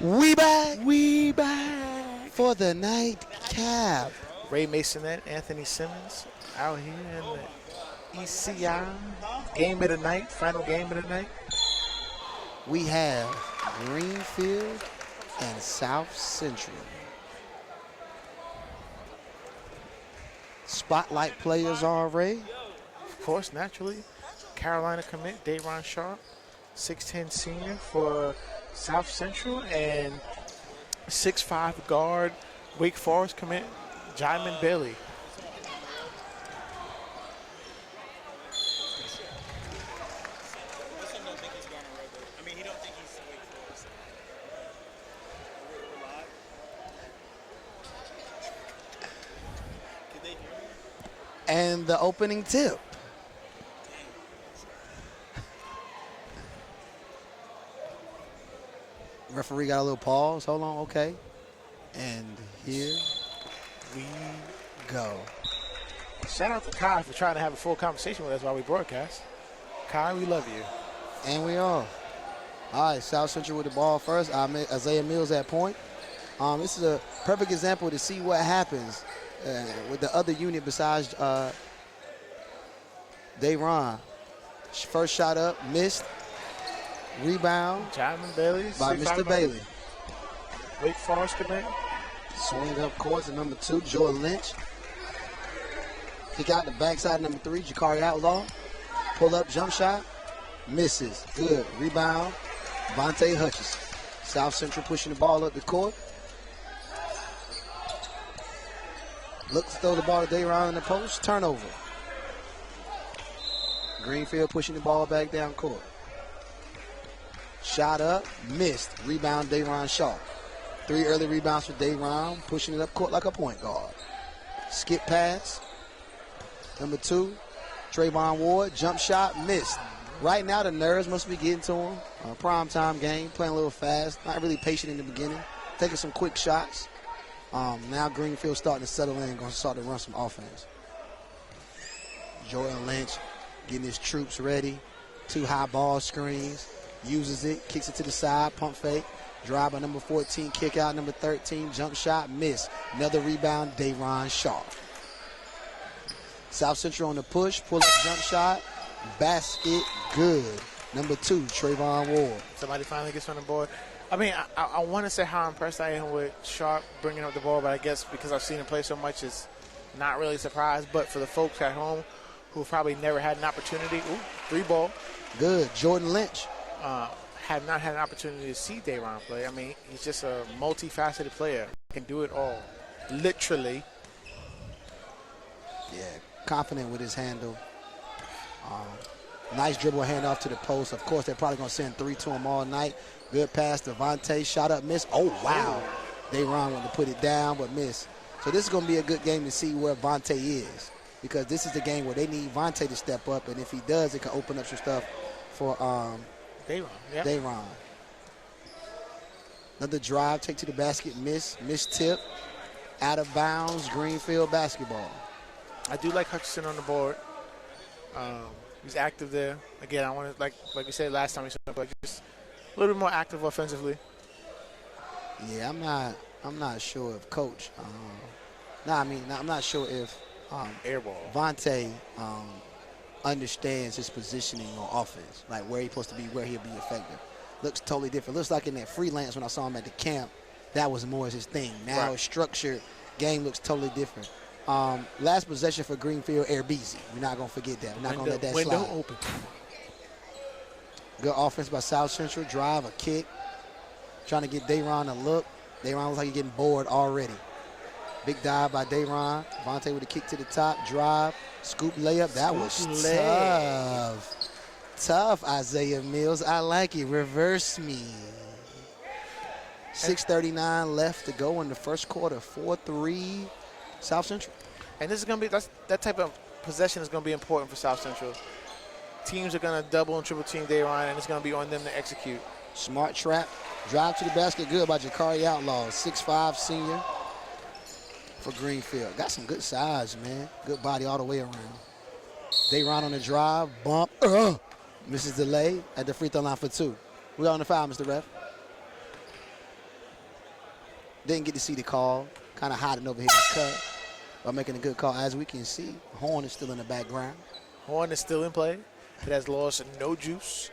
We back We back. for the nightcap. Ray Maisonet, Anthony Simmons out here in the ECI. Game of the night, final game of the night. We have Greenfield and South Central. Spotlight players already. Of course, naturally. Carolina commit, Dayron Sharp, 6'10 senior for South Central, and 6'5 guard, Wake Forest commit, Jamin Bailey. And the opening tip. Referee got a little pause. Hold on, okay. And here we go. Shout out to Kai for trying to have a full conversation with us while we broadcast. Kai, we love you. And we are. All right, South Central with the ball first. Isaiah Mills at point. This is a perfect example to see what happens with the other unit besides Dayron. First shot up, missed. Rebound Jamin Bailey by Mr. Bailey. Wake Forest commit. Swing up court to number 2, Jordan Lynch. Kick out the backside, number 3, Jakari Outlaw. Pull up, jump shot. Misses. Good. Rebound, Vontae Hutchison. South Central pushing the ball up the court. Looks to throw the ball to Dayron in the post. Turnover. Greenfield pushing the ball back down court. Shot up, missed. Rebound, Dayron Sharp. 3 early rebounds for Dayron, pushing it up court like a point guard. Skip pass. Number 2, Trayvon Ward. Jump shot, missed. Right now, the nerves must be getting to him. Prime time game, playing a little fast. Not really patient in the beginning. Taking some quick shots. Now Greenfield starting to settle in, going to start to run some offense. Jordan Lynch getting his troops ready. 2 high ball screens. Uses it, kicks it to the side, pump fake. Drive by number 14, kick out number 13, jump shot, miss. Another rebound, Dayron Sharp. South Central on the push, pull up jump shot, basket, good. Number 2, Trayvon Ward. Somebody finally gets on the board. I mean, I want to say how impressed I am with Sharp bringing up the ball, but I guess because I've seen him play so much, it's not really a surprise. But for the folks at home who probably never had an opportunity, 3 ball. Good, Jordan Lynch. Have not had an opportunity to see Dayron play. I mean, he's just a multifaceted player. Can do it all, literally. Yeah, confident with his handle. Nice dribble handoff to the post. Of course, they're probably going to send 3 to him all night. Good pass to Vontae. Shot up, miss. Oh, wow. Dayron wanted to put it down, but miss. So this is going to be a good game to see where Vontae is, because this is the game where they need Vontae to step up, and if he does, it can open up some stuff for Dayron. Yep. Dayron. Another drive, take to the basket, miss tip, out of bounds, Greenfield basketball. I do like Hutchison on the board. He's active there. Again, I want to, like we said last time, he's just a little bit more active offensively. Yeah, I'm not sure if Coach. I'm not sure if Airball. Vontae understands his positioning on offense, like where he's supposed to be, where he'll be effective. Looks totally different. Looks like in that freelance when I saw him at the camp, that was more his thing. Now right. His structured game looks totally different. Last possession for Greenfield, Airbeezy. We're not going to forget that. We're not going to let that window slide. Open. Good offense by South Central. Drive, a kick. Trying to get Dayron a look. Dayron looks like he's getting bored already. Big dive by Dayron. Vontae with a kick to the top. Drive. Scoop layup. That was tough. Tough, Isaiah Mills. I like it. Reverse me. 6:39 left to go in the first quarter. 4-3 South Central. And this is going to be, that type of possession is going to be important for South Central. Teams are going to double and triple team Dayron, and it's going to be on them to execute. Smart trap. Drive to the basket. Good by Jakari Outlaw. 6'5 senior for Greenfield. Got some good size, man. Good body all the way around. Dayron on the drive. Bump. Misses the lay at the free throw line for 2. We're on the foul, Mr. Ref. Didn't get to see the call. Kind of hiding over here to cut. But making a good call. As we can see, Horn is still in the background. Horn is still in play. It has lost no juice.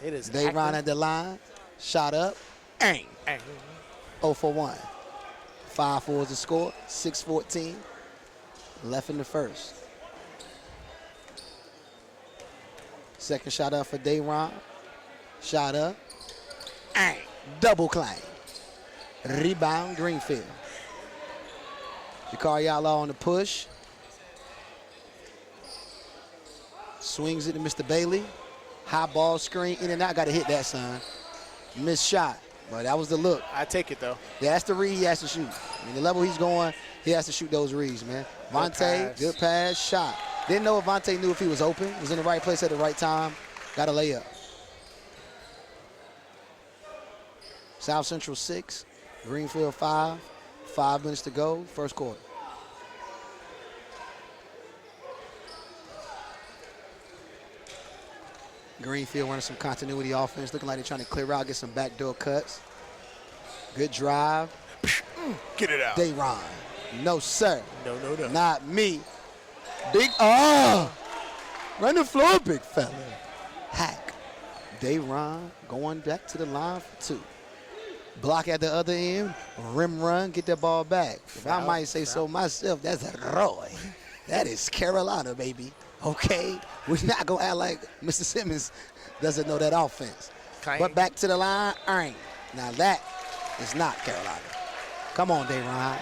It is Dayron at the line. Shot up. Ang. 0 for 1. 5-4 is the score. 6:14 left in the first. Second shot up for Dayron. Shot up. Ang. Double claim. Rebound, Greenfield. Jakari Outlaw on the push. Swings it to Mr. Bailey. High ball screen, in and out. Got to hit that, son. Missed shot, but that was the look. I take it, though. Yeah, that's the read he has to shoot. I mean, the level he's going, he has to shoot those reads, man. Vontae, good pass, shot. Didn't know if Vontae knew if he was open. Was in the right place at the right time. Got a layup. South Central 6, Greenfield 5. 5 minutes to go, first quarter. Greenfield running some continuity offense, looking like they're trying to clear out, get some backdoor cuts. Good drive. Get it out. Dayron. No, sir. No. Not me. Big, run the floor, big fella. Hack. Dayron going back to the line for 2. Block at the other end, rim run, get that ball back. If I might say so myself, that's a Roy. That is Carolina, baby. Okay? We're not going to act like Mr. Simmons doesn't know that offense. But back to the line, now that is not Carolina. Come on, Dayron.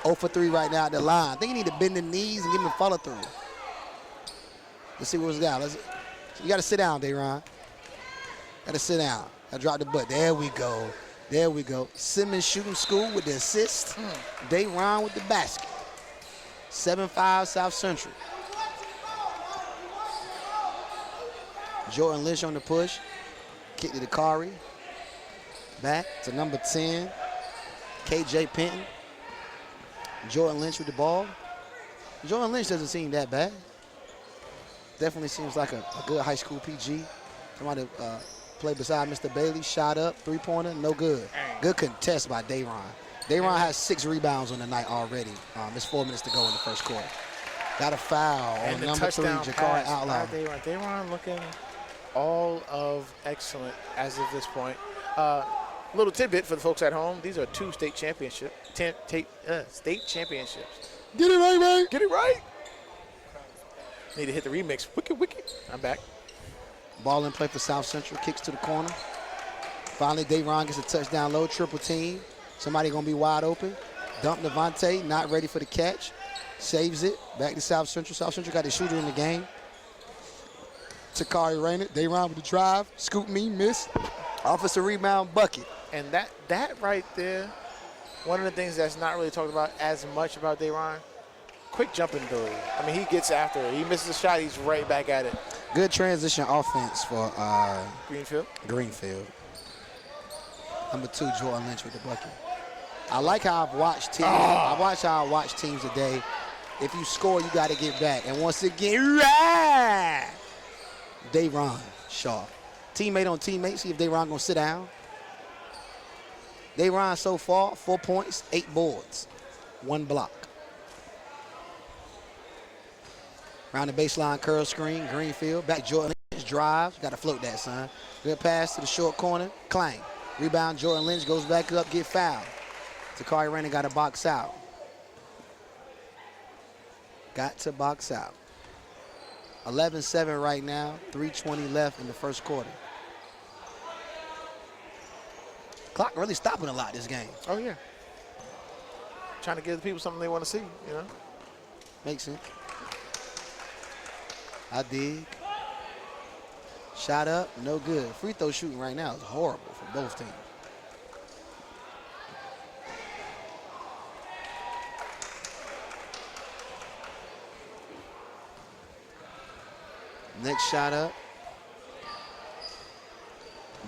0 for 3 right now at the line. I think you need to bend the knees and give him a follow through. Let's see what's got. You got to sit down, Dayron. Got to sit down. I dropped the butt. There we go. There we go. Simmons shooting school with the assist. Dayron with the basket. 7-5 South Central. Jordan Lynch on the push. Kick to Dakari. Back to number 10. KJ Penton. Jordan Lynch with the ball. Jordan Lynch doesn't seem that bad. Definitely seems like a good high school PG. Somebody play beside Mr. Bailey. Shot up, 3-pointer, no good. Good contest by Dayron. Dayron has 6 rebounds on the night already. It's 4 minutes to go in the first quarter. Got a foul on number 3, Jakari Outlaw. Dayron looking all of excellent as of this point. Little tidbit for the folks at home. These are 2 state championships. State championships. Get it right, man. Get it right. Need to hit the remix. Wicked. I'm back. Ball in play for South Central. Kicks to the corner. Finally, Dayron gets a touchdown low. Triple team. Somebody going to be wide open. Dump Devontae. Not ready for the catch. Saves it. Back to South Central. South Central got the shooter in the game. Takari Raynor. Dayron with the drive. Scoop me. Miss. Offensive rebound. Bucket. And that right there, one of the things that's not really talked about as much about Dayron, quick jumping ability. I mean, he gets after it. He misses a shot, he's right back at it. Good transition offense for Greenfield. Number 2, Jordan Lynch with the bucket. I like how I've watched teams. I watch how I watch teams today. If you score, you got to get back. And once again, Dayron Shaw. Teammate on teammate. See if Dayron going to sit down. Dayron so far, 4 points, 8 boards, 1 block. Around the baseline, curl screen, Greenfield. Back Jordan Lynch, drives. Got to float that, son. Good pass to the short corner, clang. Rebound, Jordan Lynch goes back up, get fouled. Takari Raynor got to box out. Got to box out. 11-7 right now, 3:20 left in the first quarter. Clock really stopping a lot this game. Oh, yeah. Trying to give the people something they want to see, you know? Makes sense. I dig. Shot up, no good. Free throw shooting right now is horrible for both teams. Next shot up.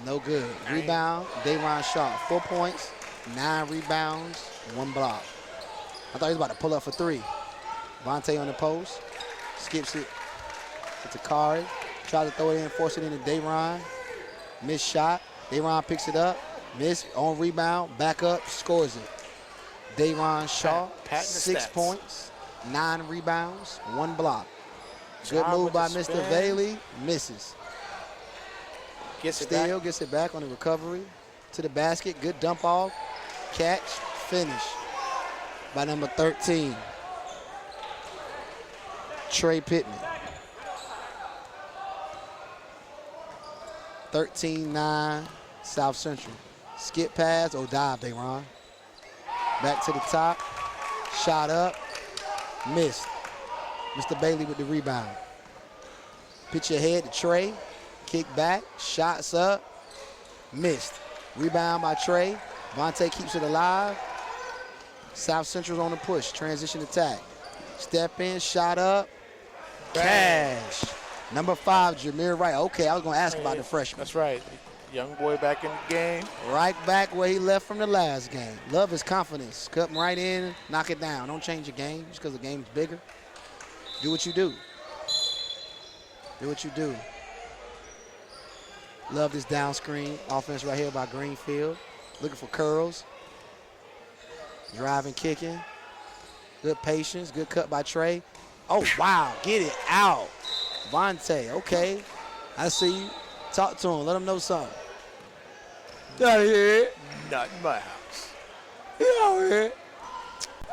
No good. Rebound, Dayron Shaw. 4 points, 9 rebounds, 1 block. I thought he was about to pull up for 3. Vontae on the post. Skips it to Takari. Tries to throw it in, force it into Dayron. Missed shot. Dayron picks it up. Miss on rebound, back up, scores it. Dayron Shaw, Patting the 6 stats. points, 9 rebounds, 1 block. Good Job move with by the Mr. spin. Bailey, misses. Gets it Steele back. gets it back on the recovery to the basket. Good dump off, catch, finish by number 13, Trey Pittman. 13-9, South Central. Skip pass, dive, Dayron. Back to the top, shot up, missed. Mr. Bailey with the rebound. Pitch ahead to Trey, kick back, shots up, missed. Rebound by Trey. Vontae keeps it alive. South Central's on the push, transition attack. Step in, shot up, cash. Number 5, Jameer Wright. Okay, I was going to ask about the freshman. That's right. Young boy back in the game. Right back where he left from the last game. Love his confidence. Cut him right in, knock it down. Don't change your game just because the game's bigger. Do what you do. Do what you do. Love this down screen offense right here by Greenfield. Looking for curls. Driving, kicking. Good patience. Good cut by Trey. Oh, wow. Get it out. Vontae, okay. I see you. Talk to him. Let him know something. Not here. Not in my house. Yeah.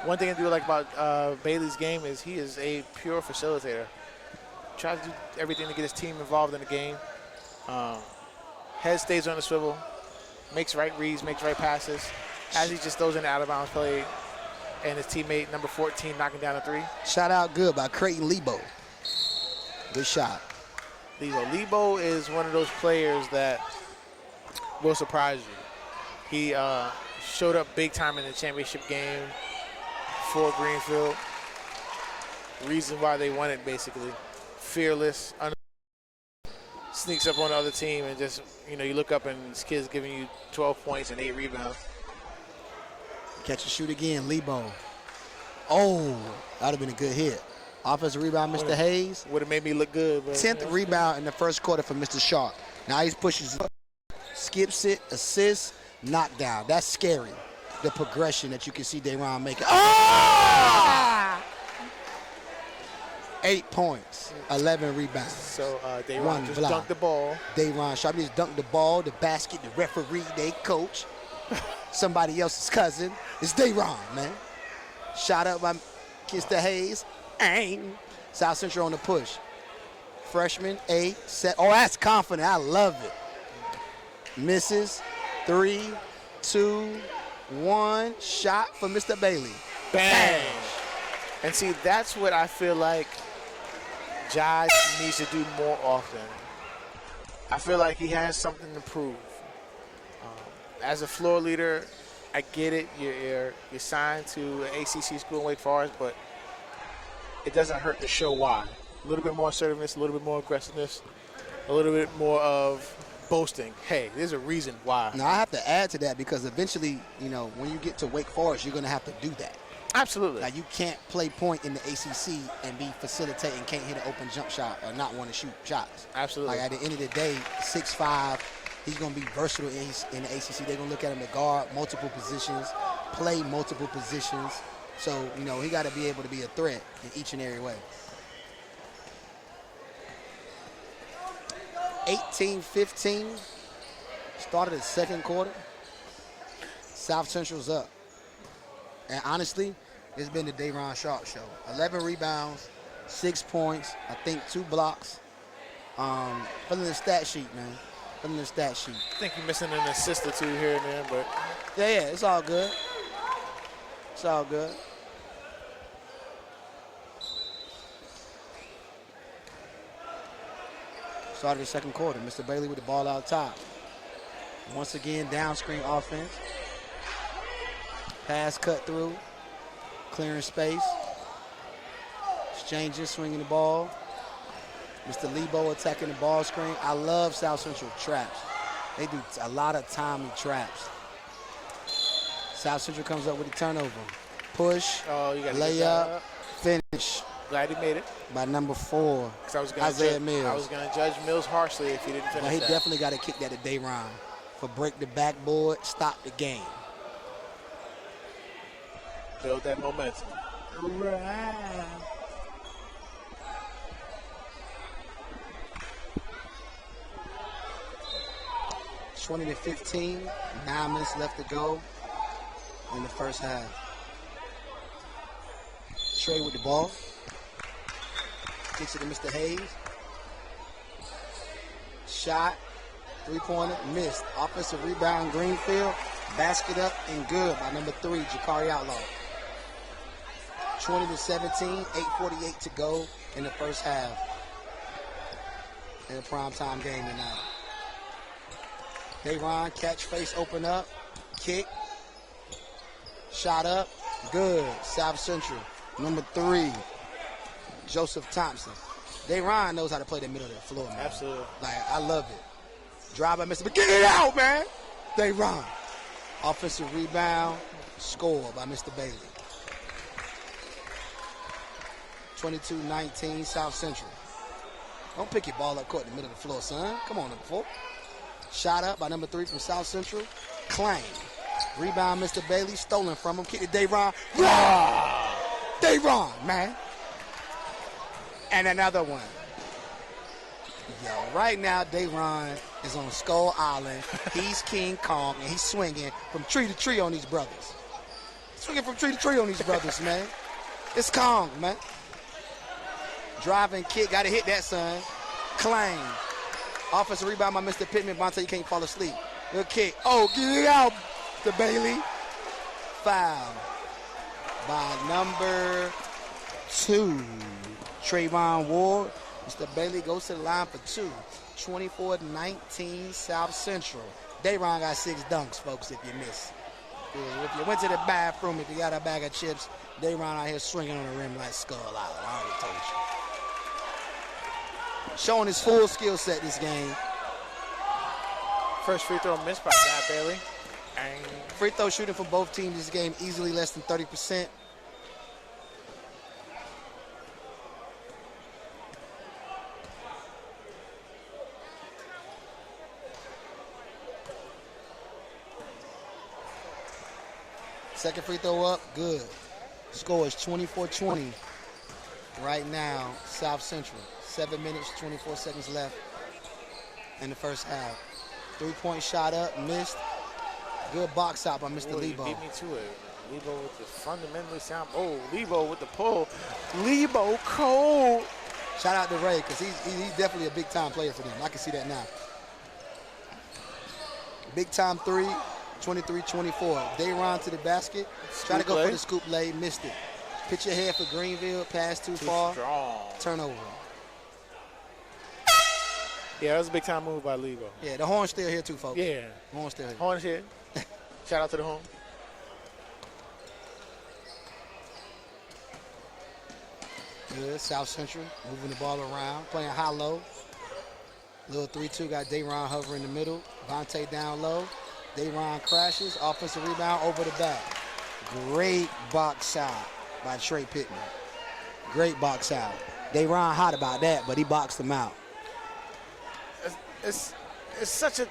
One thing I do like about Bailey's game is he is a pure facilitator. Tries to do everything to get his team involved in the game. Head stays on the swivel. Makes right reads, makes right passes. As he just throws in the out-of-bounds play. And his teammate, number 14, knocking down a 3. Shot out good by Creighton Lebo. Good shot. Lebo is one of those players that will surprise you. He showed up big time in the championship game for Greenfield. Reason why they won it, basically. Fearless, sneaks up on the other team and just, you look up and this kid's giving you 12 points and 8 rebounds. Catch and shoot again, Lebo. Oh, that would have been a good hit. Offensive rebound, Mr. Hayes. Would have made me look good. But 10th rebound in the first quarter for Mr. Sharp. Now he pushes up, skips it, assists, knockdown. That's scary. The progression that you can see Dayron making. Oh! 8 points, 11 rebounds. So Dayron just dunked the ball. Dayron Sharp just dunked the ball, the basket, the referee, they coach. Somebody else's cousin. It's Dayron, man. Shot up by Mr. Hayes. Aim. South Central on the push. Freshman, 8, set. Oh, that's confident. I love it. Misses. 3, 2, 1. Shot for Mr. Bailey. Bang. And see, that's what I feel like Josh needs to do more often. I feel like he has something to prove. As a floor leader, I get it. You're signed to an ACC school in Wake Forest, but it doesn't hurt to show why. A little bit more assertiveness, a little bit more aggressiveness, a little bit more of boasting. Hey, there's a reason why. Now, I have to add to that because eventually, when you get to Wake Forest, you're going to have to do that. Absolutely. Now, you can't play point in the ACC and be facilitating, can't hit an open jump shot or not want to shoot shots. Absolutely. Like, at the end of the day, 6'5", he's going to be versatile in the ACC. They're going to look at him to guard multiple positions, play multiple positions. So, he got to be able to be a threat in each and every way. 18-15. Started the second quarter. South Central's up. And honestly, it's been the Dayron Sharp show. 11 rebounds, 6 points, I think 2 blocks. Filling the stat sheet, man. Filling the stat sheet. I think you're missing an assist or 2 here and there, but. Yeah, it's all good. It's all good. Started the second quarter. Mr. Bailey with the ball out top. Once again, down screen offense. Pass cut through. Clearing space. Exchanges, swinging the ball. Mr. Lebo attacking the ball screen. I love South Central traps. They do a lot of timely traps. South Central comes up with a turnover. Push, layup, finish. Glad he made it. By number 4, Isaiah Mills. I was going to judge Mills harshly if he didn't finish Well, he that. definitely got to kick that to Dayron. for break the backboard, stop the game. Build that momentum. Right. $20 to 15, 9 minutes left to go in the first half. Trey with the ball. Kicks it to Mr. Hayes. Shot. Three-pointer. Missed. Offensive rebound, Greenfield. Basket up and good by number 3, Jakari Outlaw. 20 to 17, 8:48 to go in the first half. In a primetime game tonight. Dayron, catch, face, open up. Kick. Shot up. Good. South Central. Number 3, Joseph Thompson. Dayron knows how to play the middle of the floor, man. Absolutely. Like, I love it. Drive by Mr. But get it out, man. Dayron. Offensive rebound. Score by Mr. Bailey. 22-19, South Central. Don't pick your ball up court in the middle of the floor, son. Come on, number 4. Shot up by number 3 from South Central. Claim. Rebound, Mr. Bailey. Stolen from him. Kick to Dayron. Dayron, man. And another one. Yo, right now, Dayron is on Skull Island. He's King Kong, and he's swinging from tree to tree on these brothers. Swinging from tree to tree on these brothers, man. It's Kong, man. Driving kick. Got to hit that, son. Claim. Offensive rebound by Mr. Pittman. Vontae, you can't fall asleep. Good kick. Oh, get it out, Mr. Bailey. Foul by number 2, Trayvon Ward. Mr. Bailey goes to the line for 2. 24-19, South Central. Dayron got 6 dunks, folks, if you miss. If you went to the bathroom, if you got a bag of chips, Dayron out here swinging on the rim like Skull Island. I already told you. Showing his full skill set this game. First free throw missed by Guy Bailey. And Free throw shooting for both teams this game easily less than 30%. Second free throw up, good. Score is 24-20 right now, South Central. 7 minutes, 24 seconds left in the first half. 3-point shot up, missed. Good box out by Mr. Lebo. Beat me to it. Lebo with the fundamentally sound. Oh, Lebo with the pull. Lebo cold. Shout out to Ray, because he's definitely a big-time player for them. I can see that now. Big-time 3, 23-24. Dayron to the basket. Try to go for the scoop lay, missed it. Pitch your head for Greenfield, pass too far. Strong. Turnover. Yeah, that was a big-time move by Lebo. Yeah, the horn's still here too, folks. Yeah. The horn's still here. Horn's here. Shout out to the horn. Good, South Central, moving the ball around, playing high-low. Little 3-2, got Dayron hovering in the middle. Vontae down low. Dayron crashes, offensive rebound over the back. Great box out by Trey Pittman. Great box out. Dayron hot about that, but he boxed him out. It's such a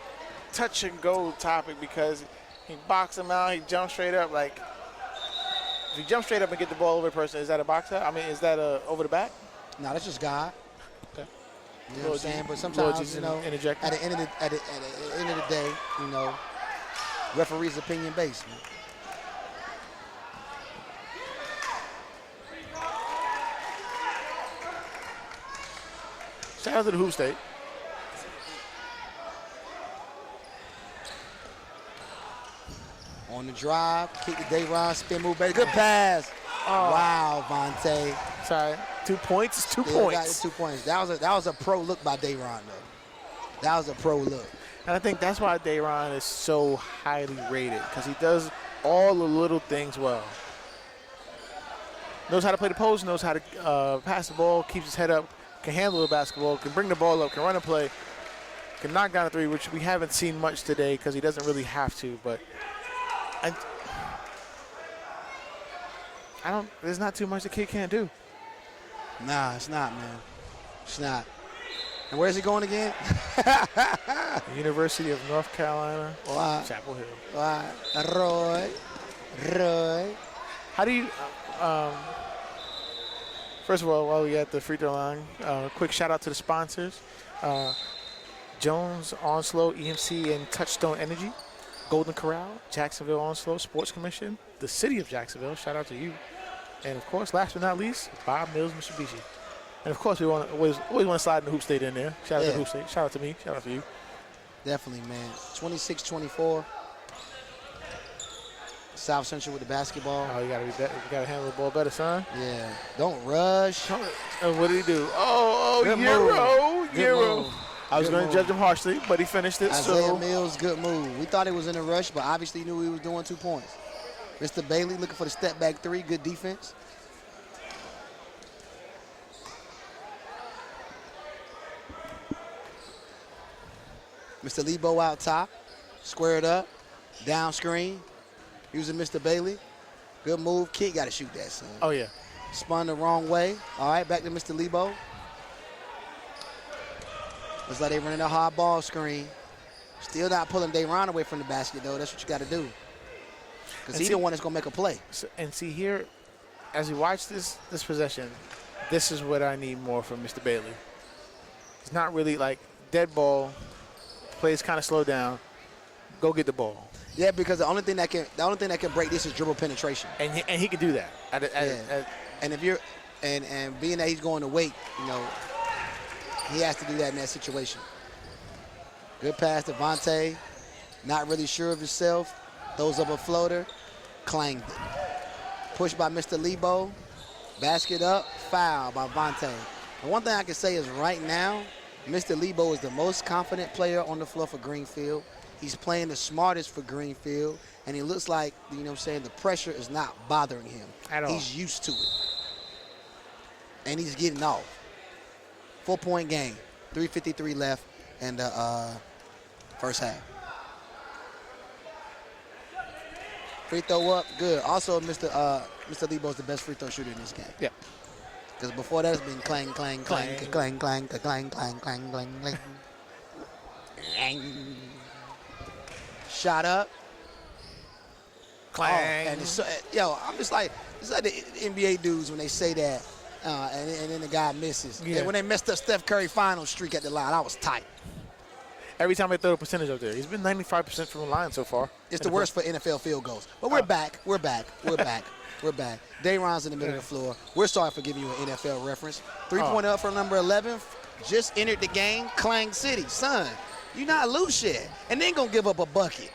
touch-and-go topic because he boxed him out, he jumped straight up. Like, if you jump straight up and get the ball over the person, is that a box out? I mean, is that a over the back? No, that's just God. Okay. You know what I'm saying? But sometimes, you know, at interjecting. the end of the day, you know, referee's opinion based. Man. Shout out to the Hoop State. On the drive, kick the Dayron, spin move, baby. Good pass. Oh. Wow, Vontae. Sorry, 2 points. It's 2 Still points. got the 2 points. That was a pro look by Dayron, though. That was a pro look. And I think that's why Dayron is so highly rated, because he does all the little things well. Knows how to play the post, knows how to pass the ball, keeps his head up, can handle the basketball, can bring the ball up, can run a play, can knock down a 3, which we haven't seen much today because he doesn't really have to. But there's not too much the kid can't do. Nah, it's not, man. It's not. And where's he going again? University of North Carolina, Why? Chapel Hill. Why? Roy. How do you, first of all, while we're at the free throw line, quick shout out to the sponsors. Jones, Onslow, EMC, and Touchstone Energy. Golden Corral, Jacksonville Onslow Sports Commission, the city of Jacksonville. Shout out to you. And, of course, last but not least, Bob Mills Mitsubishi. And, of course, we always want to slide in the Hoop State in there. Shout out to Hoop State. Shout out to me. Shout out to you. Definitely, man. 26-24. South Central with the basketball. Oh, you got to be better. You got to handle the ball better, son. Yeah. Don't rush. What did he do? Good Euro. move. I was going to judge him harshly, but he finished it. Isaiah Mills, good move. We thought he was in a rush, but obviously he knew he was doing 2 points. Mr. Bailey looking for the step back three. Good defense. Mr. Lebo out top. Squared up. Down screen. Using Mr. Bailey. Good move. Kid got to shoot that, son. Oh, yeah. Spun the wrong way. All right, back to Mr. Lebo. Looks like they running a hard ball screen. Still not pulling Dayron away from the basket, though. That's what you got to do. Because he's the one that's going to make a play. And see here, as we watch this possession, this is what I need more from Mr. Bailey. It's not really like dead ball. Plays kind of slow down. Go get the ball. Yeah, because the only thing that can break this is dribble penetration. And he can do that. And if you're and being that he's going to wait, he has to do that in that situation. Good pass to Vontae. Not really sure of himself. Throws up a floater. Clanged it. Pushed by Mr. Lebo. Basket up. Foul by Vontae. And one thing I can say is right now, Mr. Lebo is the most confident player on the floor for Greenfield. He's playing the smartest for Greenfield. And he looks like, the pressure is not bothering him. At all. He's used to it. And he's getting off. 4-point game. 3:53 left in the first half. Free throw up, good. Also, Mr. Lebo's the best free throw shooter in this game. Yeah. Because before that, it's been clang, clang, clang, clang, clang, clang, clang, clang, clang, clang. Shot up. Clang. Oh, and it's, I'm just like, it's like the NBA dudes when they say that, and then the guy misses. Yeah. And when they messed up Steph Curry final streak at the line, I was tight. Every time they throw a percentage up there, he's been 95% from the line so far. It's the worst for NFL field goals. But we're back. We're back. Dayron's in the middle of the floor. We're sorry for giving you an NFL reference. 3-point up for number 11. Just entered the game. Clang City. Son, you not loose yet. And then going to give up a bucket.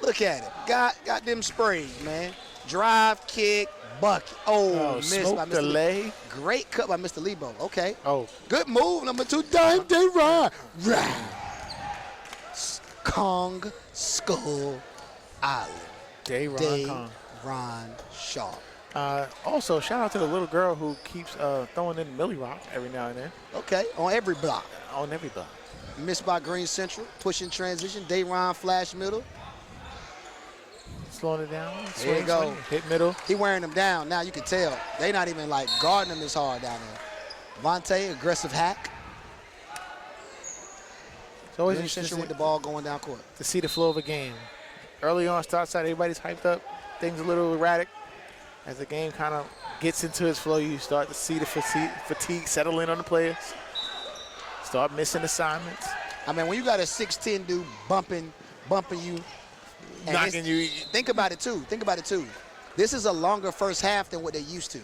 Look at it. Got them sprays, man. Drive, kick, bucket. Oh missed by Mr. Delay. Great cut by Mr. Lebo. Okay. Oh. Good move, number 2. Dayron. Kong Skull Island. Dayron Sharp. Also, shout out to the little girl who keeps throwing in Millie Rock every now and then. Okay, on every block. On every block. Missed by Green Central. Pushing transition. Dayron flash middle. Slowing it down. There you go. Hit middle. He wearing them down. Now you can tell. They not even like guarding him as hard down there. Vontae, aggressive hack. It's always Green Central with the ball going down court. To see the flow of a game. Early on, starts out, everybody's hyped up. Things a little erratic. As the game kind of gets into its flow, you start to see the fatigue settle in on the players. Start missing assignments. I mean, when you got a 6'10" dude bumping you, knocking you. Think about it too. This is a longer first half than what they used to.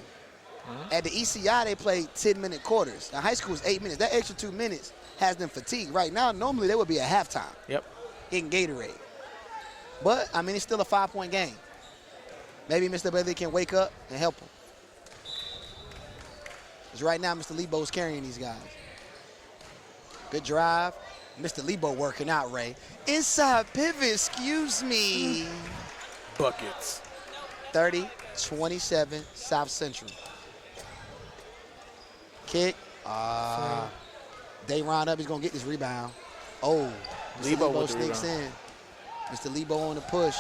At the ECI, they played 10-minute quarters. Now, high school is 8 minutes. That extra 2 minutes has them fatigued. Right now, normally they would be at halftime. Yep. In Gatorade. But, I mean, it's still a 5-point game. Maybe Mr. Bailey can wake up and help him. Because right now, Mr. Lebo's carrying these guys. Good drive. Mr. Lebo working out, Ray. Inside pivot, excuse me. Buckets. 30-27, South Central. Kick. Dayron up. He's going to get this rebound. Oh, Mr. Lebo sneaks in. Mr. Lebo on the push.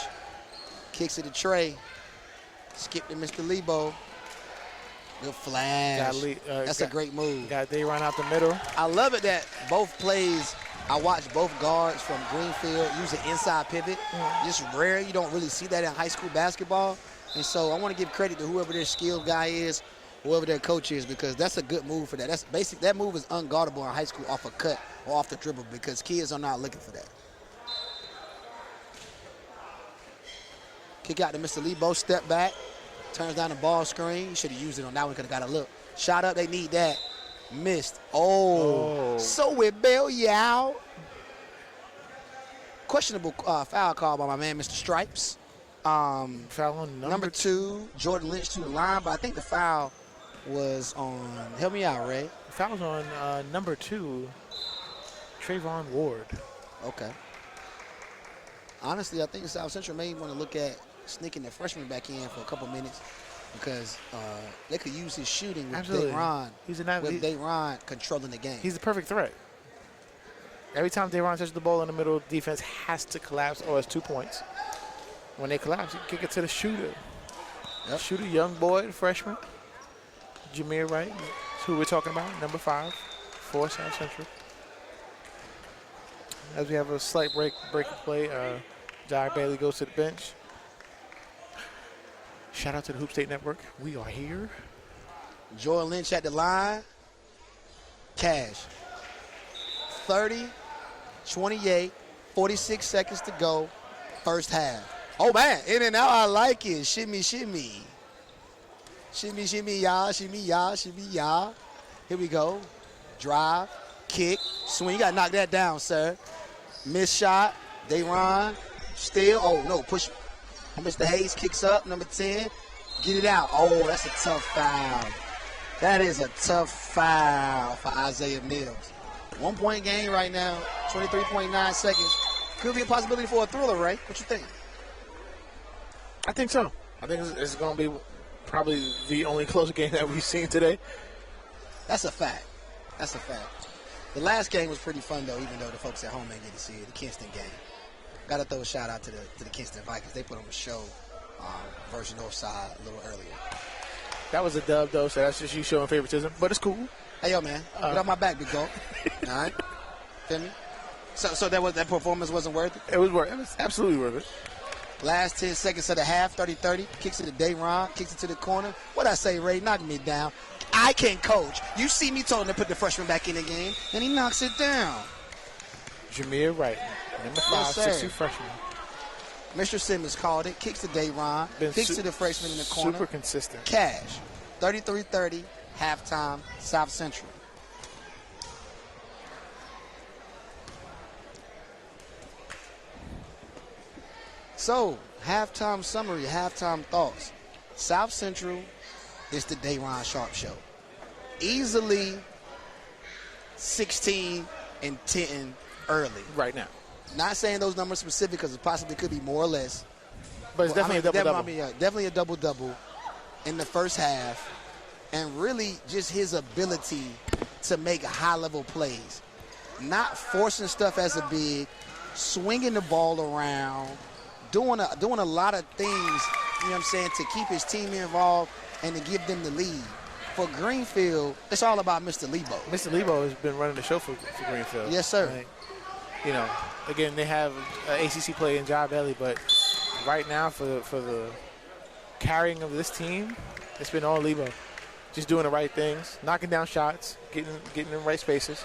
Kicks it to Trey. Skip to Mr. Lebo. Good flash. That's a great move. Got they run out the middle. I love it that both plays, I watched both guards from Greenfield use an inside pivot. Just rare. You don't really see that in high school basketball. And so I want to give credit to whoever their skilled guy is, whoever their coach is, because that's a good move for that. That's basic. That move is unguardable in high school off a cut or off the dribble because kids are not looking for that. Kick out to Mr. Lebo, step back, turns down the ball screen. You should have used it on that one, could have got a look. Shot up, they need that. Missed. Oh. So with Bell Yow. Questionable foul call by my man, Mr. Stripes. Foul on number 2, Jordan Lynch to the line, but I think the foul was on, help me out, Ray. The foul was on number 2, Trayvon Ward. Okay. Honestly, I think South Central may want to look at sneaking the freshman back in for a couple minutes because they could use his shooting with Dayron. With Dayron controlling the game. He's the perfect threat. Every time Dayron touches the ball in the middle, defense has to collapse or it's 2 points. When they collapse, you kick it to the shooter. Yep. Shooter, young boy, freshman. Jameer Wright, who we're talking about, number 5 for South Central. As we have a slight break of play, Jai Bailey goes to the bench. Shout out to the Hoop State Network. We are here. Jordan Lynch at the line. Cash. 30, 28, 46 seconds to go. First half. Oh, man. In and out. I like it. Shimmy, shimmy. Shimmy, shimmy, y'all. Shimmy, y'all. Shimmy, y'all. Here we go. Drive. Kick. Swing. You got to knock that down, sir. Missed shot. Dayron. Still. Oh, no. Push. Mr. Hayes kicks up. Number 10. Get it out. Oh, that's a tough foul. That is a tough foul for Isaiah Mills. 1 point game right now. 23.9 seconds. Could be a possibility for a thriller, Ray. What you think? I think so. I think it's going to be probably the only close game that we've seen today. That's a fact. That's a fact. The last game was pretty fun, though, even though the folks at home ain't get to see it. The Kinston game. Got to throw a shout out to the Kinston Vikings. They put on a show versus Northside a little earlier. That was a dub, though, so that's just you showing favoritism. But it's cool. Hey, yo, man. Get off my back, big dog. All right? Feel me? So that performance wasn't worth it? It was worth it. It was absolutely worth it. Last 10 seconds of the half, 30-30. Kicks it to Dayron. Kicks it to the corner. What'd I say, Ray? Knock me down. I can coach. You see me told him to put the freshman back in the game, and he knocks it down. Jameer Wright, number 5, 6'2" freshman. Mr. Simmons called it. Kicks to Dayron. Kicks to the freshman in the corner. Super consistent. Cash. 33-30. Halftime. South Central. So, halftime summary, halftime thoughts. South Central is the Dayron Sharp Show. Easily 16 and 10 early. Right now. Not saying those numbers specific because it possibly could be more or less. But it's definitely a double-double. Definitely a double-double in the first half. And really just his ability to make high-level plays. Not forcing stuff as a big, swinging the ball around, doing a lot of things, you know what I'm saying, to keep his team involved and to give them the lead. For Greenfield, it's all about Mr. Lebo. Mr. Lebo has been running the show for Greenfield. Yes, sir. Like, you know, again, they have an ACC play in Jai Bailey, but right now for the carrying of this team, it's been all Lebo. Just doing the right things, knocking down shots, getting in the right spaces,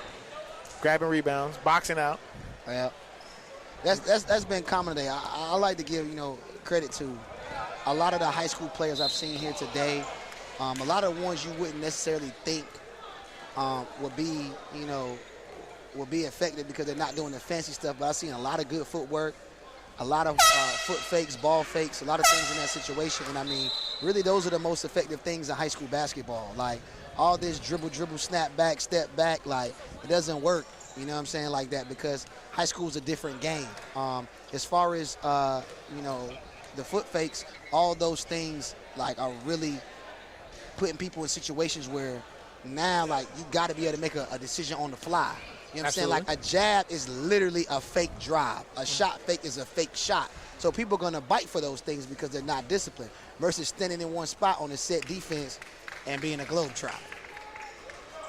grabbing rebounds, boxing out. Yeah. That's been common today. I like to give, credit to a lot of the high school players I've seen here today. A lot of ones you wouldn't necessarily think would be effective because they're not doing the fancy stuff. But I've seen a lot of good footwork, a lot of foot fakes, ball fakes, a lot of things in that situation. And, I mean, really those are the most effective things in high school basketball. Like, all this dribble, snap back, step back, like, it doesn't work. You know what I'm saying, like that, because high school is a different game. As far as, the foot fakes, all those things, like, are really putting people in situations where now, like, you got to be able to make a decision on the fly. You know what I'm saying? Like, a jab is literally a fake drive. A shot fake is a fake shot. So people are going to bite for those things because they're not disciplined versus standing in one spot on a set defense and being a globetrotter.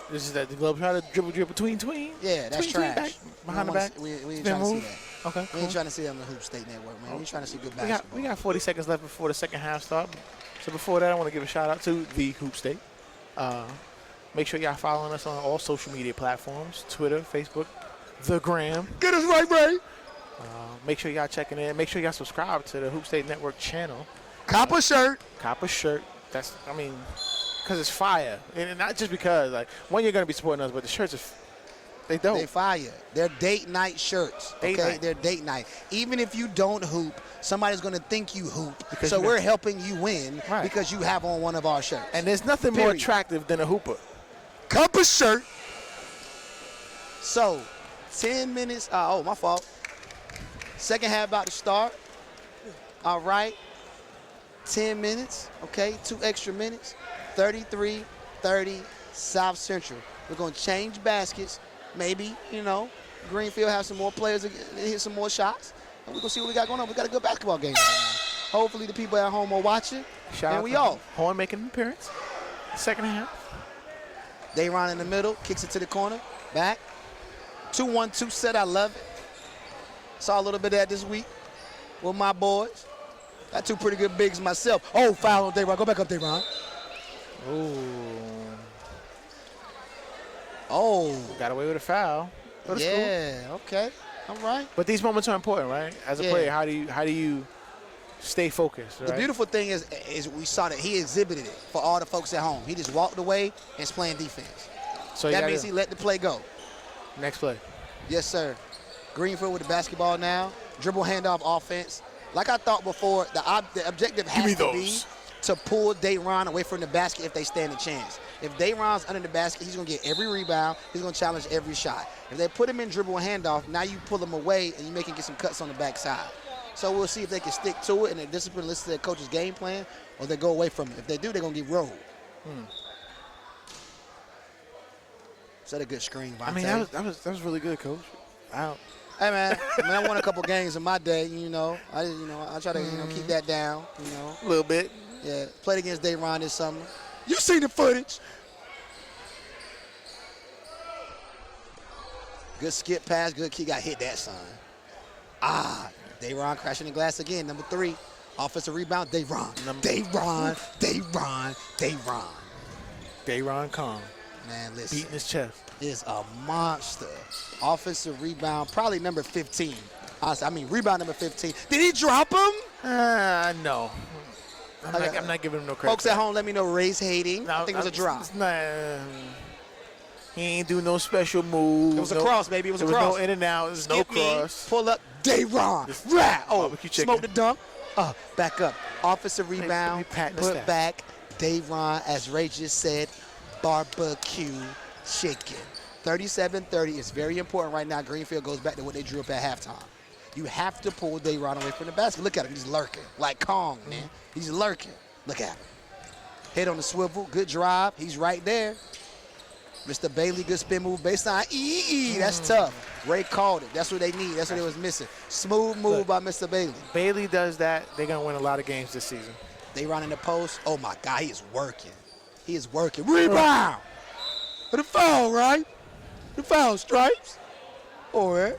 This is that the Globetrotter dribble tween. Yeah, that's tween, trash. back, behind the back. We ain't Spin trying to see move. that. Okay. We ain't trying to see that on the Hoop State Network, man. We trying to see good basketball. We got 40 seconds left before the second half starts. So before that, I want to give a shout out to the Hoop State. Make sure y'all following us on all social media platforms: Twitter, Facebook, the Gram. Get us right, Ray. Make sure y'all checking in. Make sure y'all subscribe to the Hoop State Network channel. Copper shirt. Copper shirt. Because it's fire, and not just because one, you're gonna be supporting us, but the shirts they dope. They fire. They're date night shirts. Date night. They're date night. Even if you don't hoop, somebody's gonna think you hoop. Because so we're helping you win because you have on one of our shirts. And there's nothing more attractive than a hooper. Copper shirt. So, 10 minutes. Oh, my fault. Second half about to start. All right. 10 minutes. Okay, 2 extra minutes. 33-30 South Central. We're going to change baskets. Maybe, Greenfield have some more players to hit some more shots. And we're going to see what we got going on. We got a good basketball game right now. Hopefully the people at home are watching. Shout and out to Horn making an appearance. Second half. Dayron in the middle. Kicks it to the corner. Back. 2-1-2 set. I love it. Saw a little bit of that this week with my boys. Got 2 pretty good bigs myself. Oh, foul on Dayron. Go back up, Dayron. Oh. Got away with a foul. Yeah, okay. All right. But these moments are important, right? As a player, how do you stay focused, right? The beautiful thing is we saw that he exhibited it for all the folks at home. He just walked away and is playing defense. So that means he let the play go. Next play. Yes, sir. Greenfield with the basketball now. Dribble handoff offense. Like I thought before, the objective has to be to pull Dayron away from the basket if they stand a chance. If Dayron's under the basket, he's going to get every rebound. He's going to challenge every shot. If they put him in dribble handoff, now you pull him away and you make him get some cuts on the backside. So we'll see if they can stick to it and their discipline, listen to their coach's game plan, or they go away from it. If they do, they're going to get rolled. Is that a good screen, Vontae? I mean, that was really good, Coach. Hey, man. I won a couple games in my day, I try to, keep that down, A little bit. Yeah, played against Dayron this summer. You seen the footage. Good skip pass, good key. Got hit that, son. Dayron crashing the glass again. Number 3, offensive rebound, Dayron. Dayron Kong. Man, listen. Beating his chest. Is a monster. Offensive rebound, probably number 15. Rebound number 15. Did he drop him? No. I'm not giving him no credit. Folks at home, let me know. Ray's hating. I think it was a drop. He ain't do no special move. It was a cross, baby. It was a cross. There was no in and out. It was no cross. Pull up. Dayron. Smoke the dunk. Back up. Offensive rebound. Put back. Dayron, as Ray just said, barbecue chicken. 37-30 is very important right now. Greenfield goes back to what they drew up at halftime. You have to pull Dayron away from the basket. Look at him. He's lurking. Like Kong, man. He's lurking. Look at him. Head on the swivel. Good drive. He's right there. Mr. Bailey, good spin move. Baseline. That's tough. Ray called it. That's what they need. That's what they was missing. Smooth move by Mr. Bailey. Bailey does that. They're going to win a lot of games this season. Dayron in the post. Oh, my God. He is working. He is working. Rebound. The foul, right? The foul stripes. All right.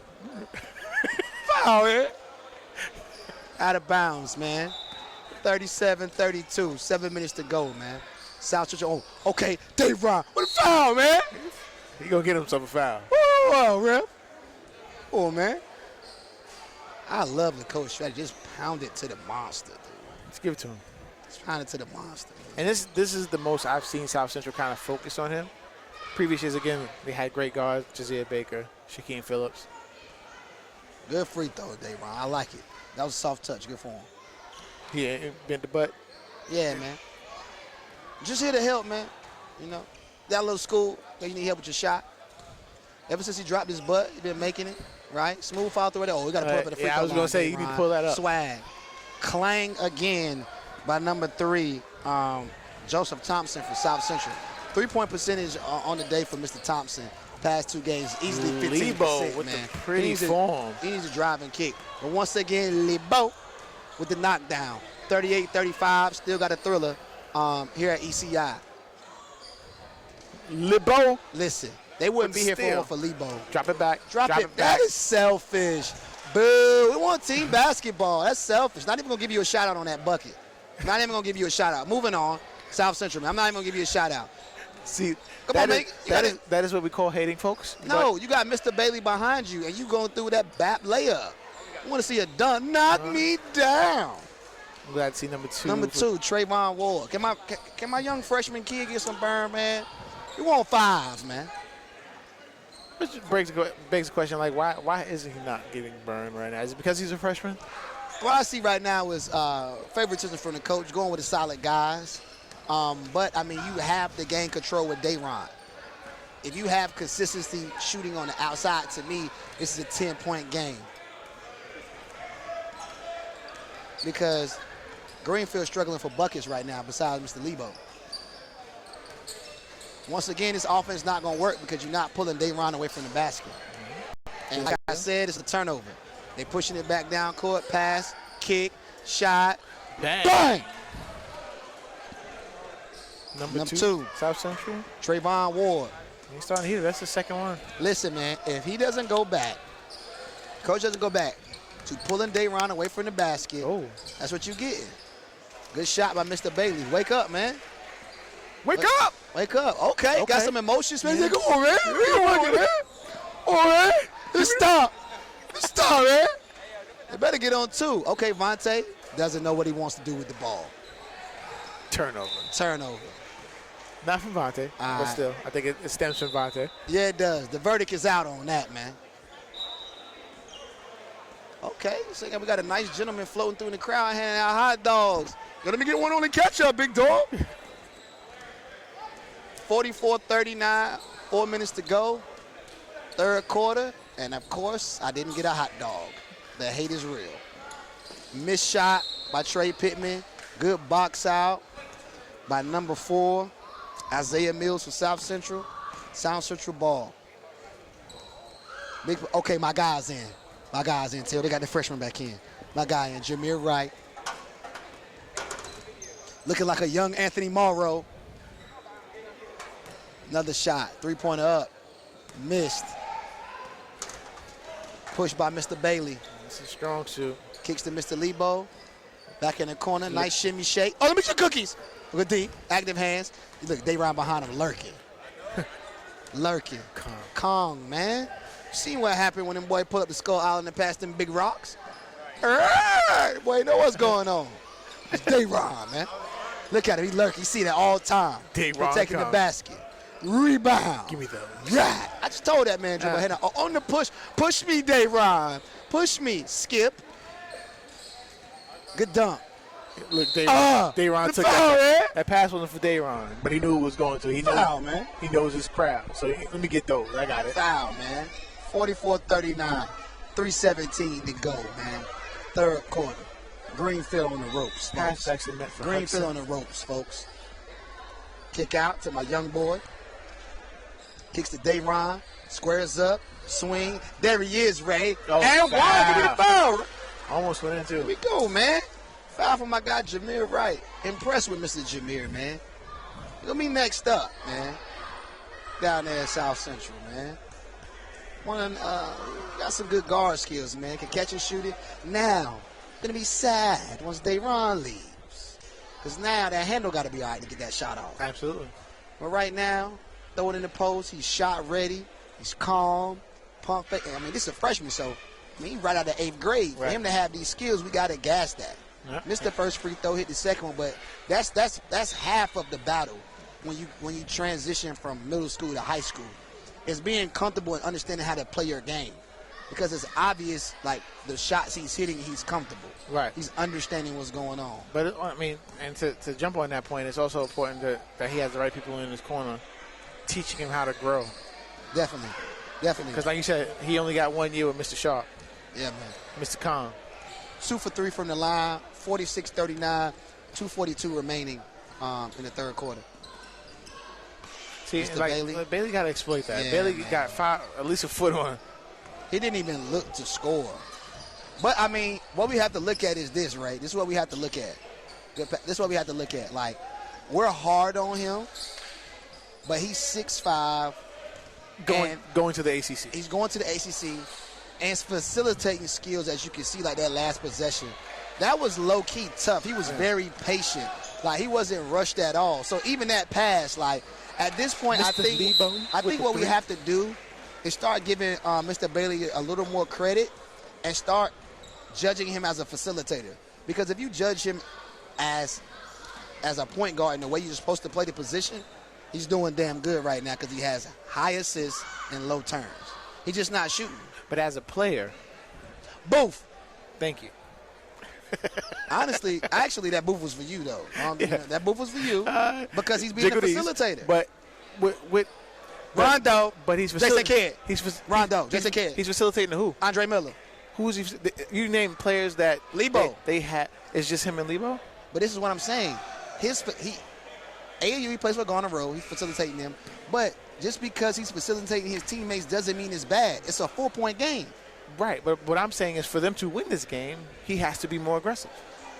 Foul, right? Out of bounds, man. 37-32. 7 minutes to go, man. South Central. Oh, okay. Dayron. What a foul, man. He going to get himself a foul. Oh, ref. Oh, man. I love the coach strategy. Just pound it to the monster, dude. Let's give it to him. Just pound it to the monster. And this is the most I've seen South Central kind of focus on him. Previous years, again, they had great guards, Jazia Baker, Shaquem Phillips. Good free throw, Dayron. I like it. That was a soft touch. Good for him. He bent the butt. Yeah, man. Just here to help, man. That little school, you need help with your shot. Ever since he dropped his butt, he been making it, right? Smooth foul through there. Oh, we got to pull up at the free throw line. I was going to say, you need to pull that up. Swag. Clang again by number 3, Joseph Thompson for South Central. 3-point percentage on the day for Mr. Thompson. Past 2 games, easily 15%, Lebo with man. the pretty form. He needs to drive and kick. But once again, Lebo with the knockdown. 38-35, still got a thriller here at ECI. Lebo. Listen, they wouldn't But be here still. for Lebo. Drop it back. Drop it. back. That is selfish. Boo. We want team basketball. That's selfish. Not even going to give you a shout out on that bucket. Not even going to give you a shout out. Moving on. South Central, man. I'm not even going to give you a shout out. See, Come on, man. that is what we call hating folks. No, you got Mr. Bailey behind you, and you going through that BAP layup. You want to see a dunk. Knock me down. I'm glad to see number 2. Number 2, Trayvon Ward. Can my young freshman kid get some burn, man? We want 5, man. Which begs the question, like, why isn't he not getting burned right now? Is it because he's a freshman? What I see right now is favoritism from the coach, going with the solid guys. But, I mean, you have to gain control with Dayron. If you have consistency shooting on the outside, to me, this is a 10-point game. Because Greenfield's struggling for buckets right now besides Mr. Lebo. Once again, this offense is not going to work because you're not pulling Dayron away from the basket. And like I said, it's a turnover. They're pushing it back down court, pass, kick, shot, bang! Number 2, South Central. Trayvon Ward. He's starting to heat it. That's the second one. Listen, man, if he doesn't go back, coach doesn't go back to pulling Dayron away from the basket, that's what you getting. Good shot by Mr. Bailey. Wake up, man. Wake up! Wake up. Okay. Got some emotions, man. Yeah. Come on, man. Come on, man. All right. Let's stop. Man. They better get on 2. Okay, Vontae doesn't know what he wants to do with the ball. Turnover. Not from Vontae, but still, I think it stems from Vontae. Yeah, it does. The verdict is out on that, man. Okay, so we got a nice gentleman floating through the crowd handing out hot dogs. Let me get one on the catch-up, big dog. 44-39, 4 minutes to go. Third quarter, and of course, I didn't get a hot dog. The hate is real. Missed shot by Trey Pittman. Good box out by number 4, Isaiah Mills from South Central. South Central ball. Okay, my guy's in. Till they got the freshman back in. My guy in, Jameer Wright. Looking like a young Anthony Morrow. Another shot, 3-pointer up. Missed. Pushed by Mr. Bailey. This is strong suit. Kicks to Mr. Lebo. Back in the corner, nice shimmy shake. Oh, let me get your cookies. Look at D, active hands. Look, they right behind him, lurking. Kong, man. Seen what happened when them boy pull up the Skull Island and pass them big rocks? Boy, you know what's going on. It's Dayron, man. Look at him, he lurking. You see that all the time. Dayron taking the basket. Rebound. Give me those. Right. I just told that man, dribble head on the push. Push me, Dayron. Push me. Skip. Good dunk. Look, Dayron took that. That pass wasn't for Dayron, but he knew it was going to. He knows, foul, man. He knows his crowd. So let me get those. I got it. Foul, man. 44-39. 3:17 to go, man. Third quarter. Greenfield on the ropes. Greenfield on the ropes, folks. Kick out to my young boy. Kicks to Dayron. Squares up. Swing. There he is, Ray. Oh, and one. Give me the foul. Almost went in, too. Here we go, man. Foul for my guy, Jameer Wright. Impressed with Mr. Jameer, man. He'll be next up, man. Down there at South Central, man. Got some good guard skills, man. Can catch and shoot it. Now, gonna be sad once Dayron leaves. Because now that handle got to be all right to get that shot off. Absolutely. But right now, throw it in the post. He's shot ready. He's calm. Pump fake. I mean, this is a freshman, so he's right out of 8th grade. For him to have these skills, we got to gas that. Missed the first free throw, hit the second one, but that's half of the battle when you transition from middle school to high school. It's being comfortable and understanding how to play your game. Because it's obvious, like, the shots he's hitting, he's comfortable. Right. He's understanding what's going on. But, I mean, and to jump on that point, it's also important that he has the right people in his corner teaching him how to grow. Definitely. Because, like you said, he only got 1 year with Mr. Sharp. Yeah, man. Mr. Khan. 2 for 3 from the line, 46-39, 2:42 remaining in the third quarter. See, Bailey got to exploit that. Yeah, Bailey man. got at least a foot on. He didn't even look to score. But, I mean, what we have to look at is this, right? This is what we have to look at. Like, we're hard on him. but he's 6'5". Going to the ACC. He's going to the ACC, and his facilitating skills, as you can see, like that last possession, that was low-key tough. He was very patient. Like, he wasn't rushed at all. So even that pass, like, at this point, I think what we have to do is start giving Mr. Bailey a little more credit and start judging him as a facilitator. Because if you judge him as a point guard in the way you're supposed to play the position, he's doing damn good right now because he has high assists and low turns. He's just not shooting. But as a player, Booth. Thank you. Honestly, actually, that booth was for you, though. That booth was for you because he's being a Jiggledies, facilitator. But with Rondo, but he's Jason Kidd. Rondo, Jason Kidd. He's facilitating who? Andre Miller. Who's he? You name players that Lebo. They had. It's just him and Lebo. But this is what I'm saying. AAU, he plays for Garner Road. He's facilitating them. But just because he's facilitating his teammates doesn't mean it's bad. It's a 4-point game. Right, but what I'm saying is for them to win this game, he has to be more aggressive.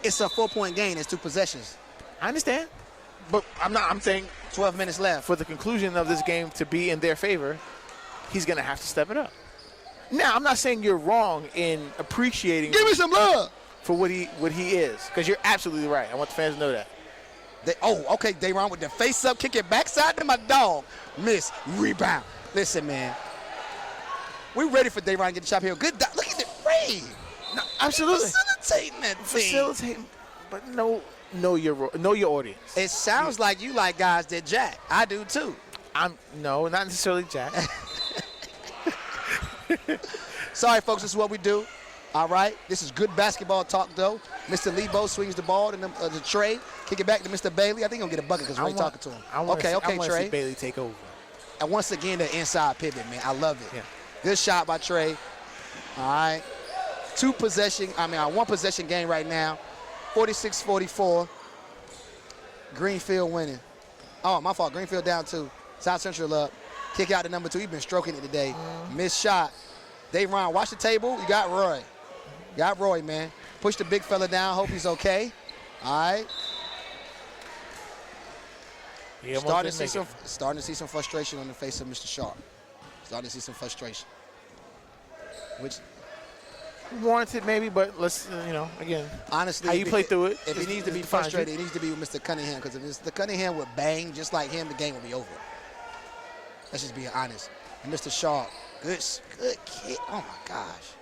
It's a 4-point game. It's 2 possessions. I understand, but I'm saying 12 minutes left. For the conclusion of this game to be in their favor, he's going to have to step it up. Now, I'm not saying you're wrong in appreciating. Give me some love for what he is, because you're absolutely right. I want the fans to know that. Okay, Dayron with the face up, kick it backside to my dog. Miss, rebound. Listen, man. We're ready for Dayron to get the shot here. Good. Look at the Ray. No, absolutely. Facilitating that thing. Facilitating, but know your audience. It sounds like you like guys that jack. I do too. No, not necessarily jack. Sorry, folks. This is what we do. All right. This is good basketball talk, though. Mr. Lebo swings the ball to the Trey. Kick it back to Mr. Bailey. I think he'll get a bucket because Ray talking to him. I want Trey. to see Bailey take over. And once again, the inside pivot, man. I love it. Yeah. Good shot by Trey. All right. One possession game right now. 46-44. Greenfield winning. Oh, my fault. Greenfield down 2. South Central up. Kick out to number 2. He's been stroking it today. Missed shot. Dayron, watch the table. You got Roy. Man. Push the big fella down. Hope he's okay. All right. Starting to see some frustration on the face of Mr. Sharp. Starting to see some frustration. Which warranted maybe, but let's again. Honestly, how you play through it. If he needs to be frustrated, it needs to be with Mr. Cunningham, because if Mr. Cunningham would bang just like him, the game would be over. Let's just be honest. And Mr. Sharp, good kid. Oh my gosh.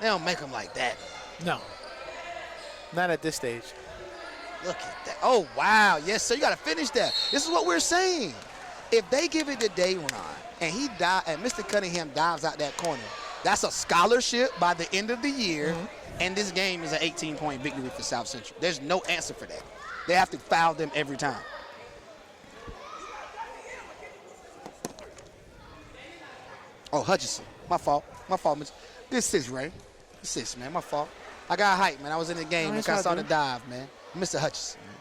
They don't make him like that. No. Not at this stage. Look at that. Oh, wow. Yes, sir. You got to finish that. This is what we're saying. If they give it to Dayron and Mr. Cunningham dives out that corner, that's a scholarship by the end of the year, and this game is an 18-point victory for South Central. There's no answer for that. They have to foul them every time. Oh, Hutchinson. My fault. This is Ray. This is, man. My fault. I got hyped, man. I was in the game. I saw the dive, man. Mr. Hutchinson, man.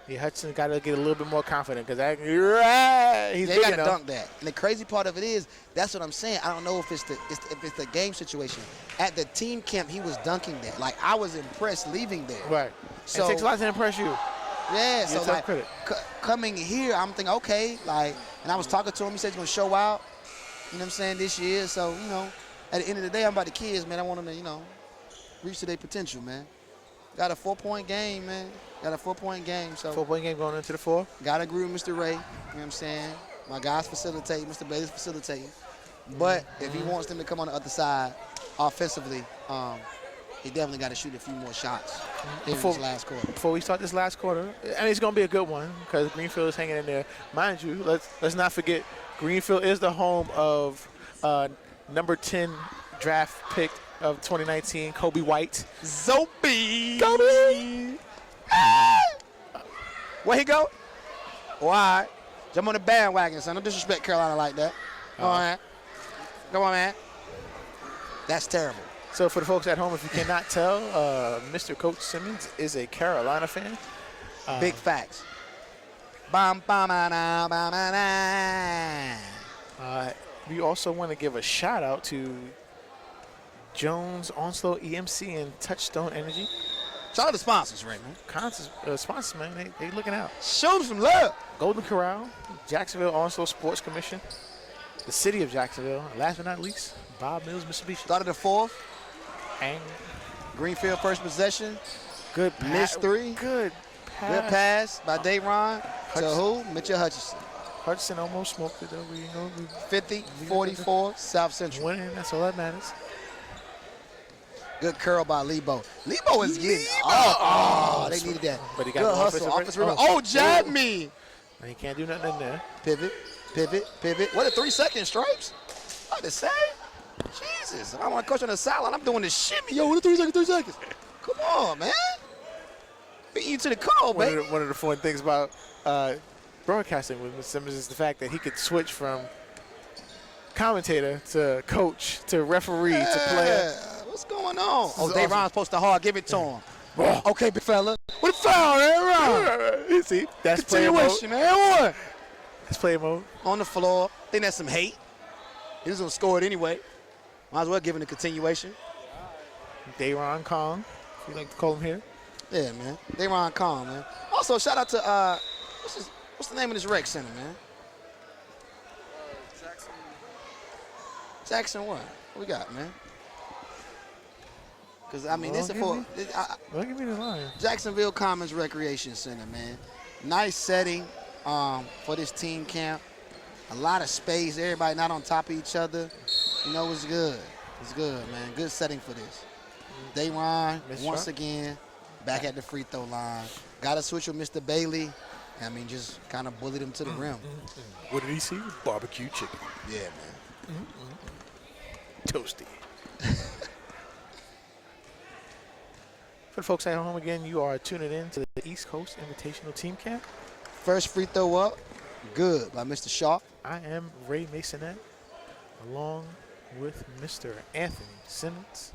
Yeah, Hutchinson got to get a little bit more confident because he's they got to dunk that. And the crazy part of it is, that's what I'm saying. I don't know if it's the game situation. At the team camp, he was dunking that. Like, I was impressed leaving there. Right. So, it takes a lot to impress you. Yeah. So like coming here, I'm thinking, okay, like, and I was talking to him. He said he's gonna show out. You know what I'm saying, this year. So at the end of the day, I'm about the kids, man. I want them to reach to their potential, man. Got a 4-point game, man. So 4-point game going into the 4. Got to agree with Mr. Ray. You know what I'm saying? My guys facilitate. Mr. Bailey's facilitating. But if he wants them to come on the other side offensively, he definitely got to shoot a few more shots in this last quarter. Before we start this last quarter, I mean, it's going to be a good one because Greenfield is hanging in there. Mind you, let's not forget, Greenfield is the home of number 10 draft pick of 2019, Kobe White. Kobe! Where he go? Why? Jump on the bandwagon, son. Don't disrespect Carolina like that. Come on, man. That's terrible. So for the folks at home, if you cannot tell, Mr. Coach Simmons is a Carolina fan. Big facts. We also want to give a shout out to Jones, Onslow, EMC, and Touchstone Energy. Shout out to sponsors, Raymond. Sponsors, man, they looking out. Show them some love. Golden Corral, Jacksonville also Sports Commission, the city of Jacksonville, and last but not least, Bob Mills, Mitsubishi. Started the fourth. And Greenfield first possession. good Missed three. Good Good pass by Dayron to who? Mitchell Hutchinson. Hudson almost smoked it, though. We 50-44, South Central. winning, that's all that matters. Good curl by Lebo. Lebo is getting oh, they needed that. But he got good the hustle. offensive Offensive rebound. rebound. Oh, jab me. And he can't do nothing in there. Pivot. What, a 3-second stripes? What the same? Jesus. I want to coach on the sideline. I'm doing the shimmy. Yo, what a 3 seconds. Come on, man. Beat you to the call, baby. One of the fun things about broadcasting with Mr. Simmons is the fact that he could switch from commentator to coach to referee to player. What's going on? Oh, is Dayron's awesome. supposed to hard. Give it to him. Okay, big fella. What a foul, Aaron. See, that's player mode. Continuation, man. What? That's player mode. On the floor. Think that's some hate. He was going to score it anyway. Might as well give him a continuation. Dayron Kong, if you like to call him here. Yeah, man. Dayron Kong, man. Also, shout out to, what's the name of this rec center, man? Jackson what? What we got, man? Because, I mean, this is for Don't give me the line. Jacksonville Commons Recreation Center, man. Nice setting for this team camp. A lot of space. Everybody not on top of each other. You know, it's good. It's good, man. Good setting for this. Dayron, once again, back at the free throw line. Got to switch with Mr. Bailey. I mean, just kind of bullied him to the rim. What did he see? Barbecue chicken. Yeah, man. Toasty. For the folks at home again, you are tuning in to the East Coast Invitational Team Camp. First free throw up. Good by Mr. Sharp. I am Ray Maisonet, along with Mr. Anthony Simmons.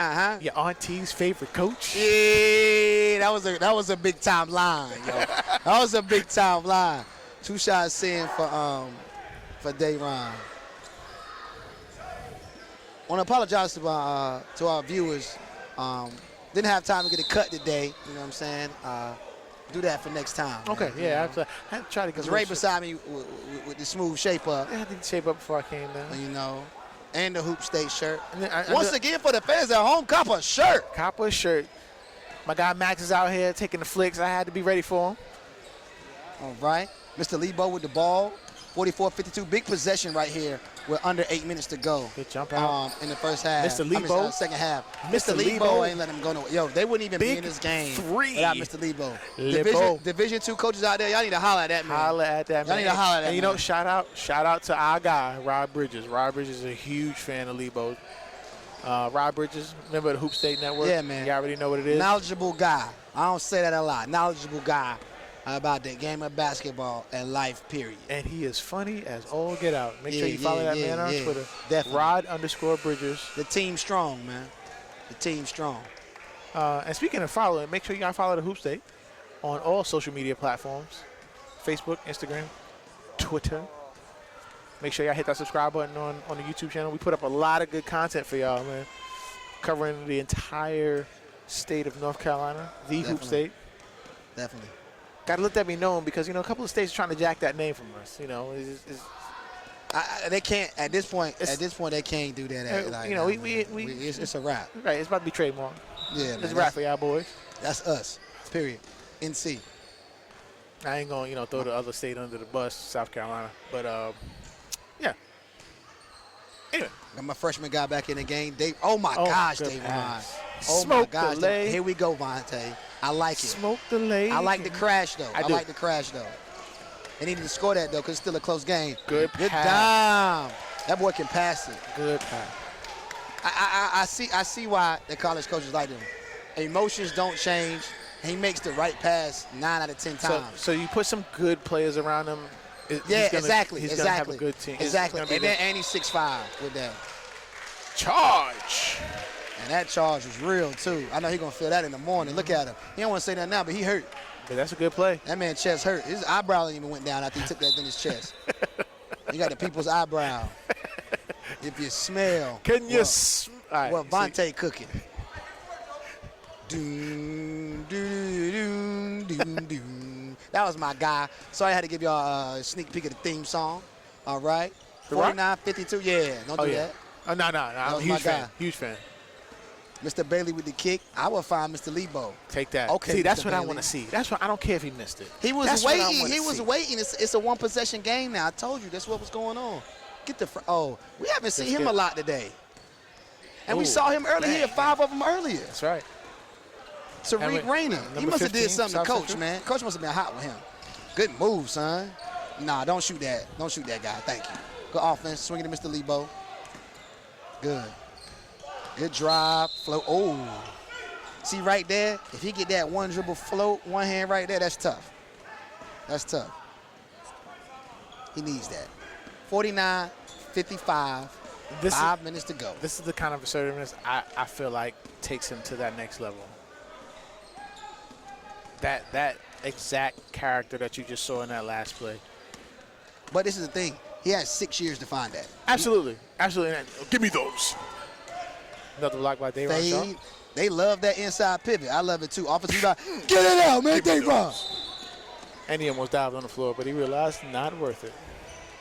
Your auntie's favorite coach. Yeah, that was a big time line, yo. That was a big time line. 2 shots in for Dayron. I want to apologize to our viewers. Didn't have time to get a cut today. You know what I'm saying? Do that for next time. Okay, man. yeah, I have to try to get Because Ray beside me with the smooth shape up. I had to shape up before I came down. You know, and the Hoop State shirt. And then Once again, for the fans at home, cop a shirt. Copper shirt. My guy Max is out here taking the flicks. I had to be ready for him. All right. Mr. Lebo with the ball. 44-52. Big possession right here with under 8 minutes to go. Good jump out. In the first half. Mr. Lebo. Second half. Mr. Mr. Lebo Lebo ain't letting him go nowhere. Yo, they wouldn't even be in this game three. without Mr. Lebo. Lebo. Division II coaches out there, y'all need to holler at that man. Holler at that Y'all man. need to holler at that and you man. know, shout out to our guy, Rob Bridges. Rob Bridges is a huge fan of Lebo. Rob Bridges, member of the Hoop State Network. Yeah, man. You already know what it is. Knowledgeable guy. I don't say that a lot. Knowledgeable guy about the game of basketball and life, period. And he is funny as all get out. Make sure you Yeah, follow that yeah, man on yeah. Twitter. Definitely. Rod_Bridges. The team strong, man. The team strong. And speaking of following, make sure y'all follow the Hoop State on all social media platforms. Facebook, Instagram, Twitter. Make sure y'all hit that subscribe button on the YouTube channel. We put up a lot of good content for y'all, man. Covering the entire state of North Carolina, the Hoop Definitely. State. Definitely. Got to let that be known because, you know, a couple of states are trying to jack that name from us. You know, They can't at this point. At this point, they can't do that. Like, you know, it's a wrap. right. It's about to be trademark. Yeah, man. It's a wrap for y'all boys. That's us. Period. NC. I ain't gonna, you know, throw the other state under the bus, South Carolina. But yeah. Anyway, Got my freshman guy back in the game. Oh my gosh, good Dayron. pass. Oh Smoke my gosh. the lay. Here we go, Vontae. I like it. smoke the lay. I like the crash though. I do. like the crash though. They needed to score that though, because it's still a close game. Good Good pass. dime. That boy can pass it. Good pass. I see why the college coaches like him. Emotions don't change. He makes the right pass 9 out of 10 times. So you put some good players around him. Yeah, He's exactly. gonna have a good team. Exactly. It's gonna And be then and he's 6'5" with that. charge. And that charge was real too. I know he's gonna feel that in the morning. Look at him. He don't want to say that now, but he hurt. But that's a good play. That man's chest hurt. His eyebrow even went down after he took that in his chest. You got the people's eyebrow. If you smell Can you? what All right, Vontae cooking. Doom, doom, doom, doom, doom. That was my guy. So I had to give y'all a sneak peek of the theme song. All right. 49-52. Yeah, don't do that. Oh, no. I'm a was my huge fan. guy. Huge fan. Mr. Bailey with the kick. I will find Mr. Lebo. Take that. Okay, See, that's Mr. what I Bailey. want to see. That's what I don't care if he missed it. He was That's what I waiting. wanna He was see. waiting. It's a one-possession game now. I told you that's what was going on. Get the we haven't seen That's him good. a lot today. And we Ooh, saw him earlier. He had man. 5 of them earlier. That's right. Tariq Rayner. He number must have 15, did something to South Coach, Central. man. Coach must have been hot with him. Good move, son. Nah, don't shoot that. Don't shoot that guy. Thank you. Good offense. Swinging to Mr. Lebo. Good. Good drive. Float. Oh. See right there? If he get that one dribble float, one hand right there, that's tough. That's tough. He needs that. 49-55. 5 minutes to go. This is the kind of assertiveness I feel like takes him to that next level. That exact character that you just saw in that last play. But this is the thing. He has 6 years to find that. Absolutely. Give me those. Another block by Dayron Shaw. They love that inside pivot. I love it too. Offensive line, get it out, man. Dayron. And he almost dived on the floor, but he realized not worth it.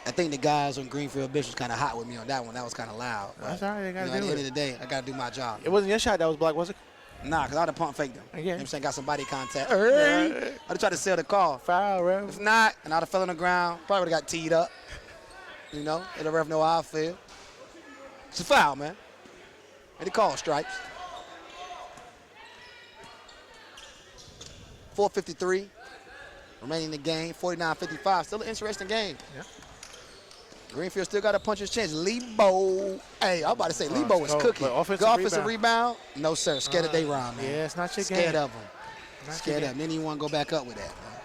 I think the guys on Greenfield bench was kind of hot with me on that one. That was kind of loud. That's all right. They got to At do the it. end of the day, I got to do my job. It wasn't your shot that was blocked, was it? Nah, because I'd have pump faked them. Okay. You know what I'm saying? Got some body contact. Hey. I'd have tried to sell the call. Foul, ref. If not, and I'd have fell on the ground, probably would have got teed up. You know, let the ref know how I feel. It's a foul, man. And he called stripes. 4:53 remaining in the game. 49-55. Still an interesting game. Yeah. Greenfield still got to punch his chance. Lebo. Hey, I'm about to say Lebo is cooking. but offensive Good offensive rebound? No, sir. Scared of Dayron, man. Yeah, it's not your game. Scared of him. Not Scared your of him. Then you want to go back up with that, man.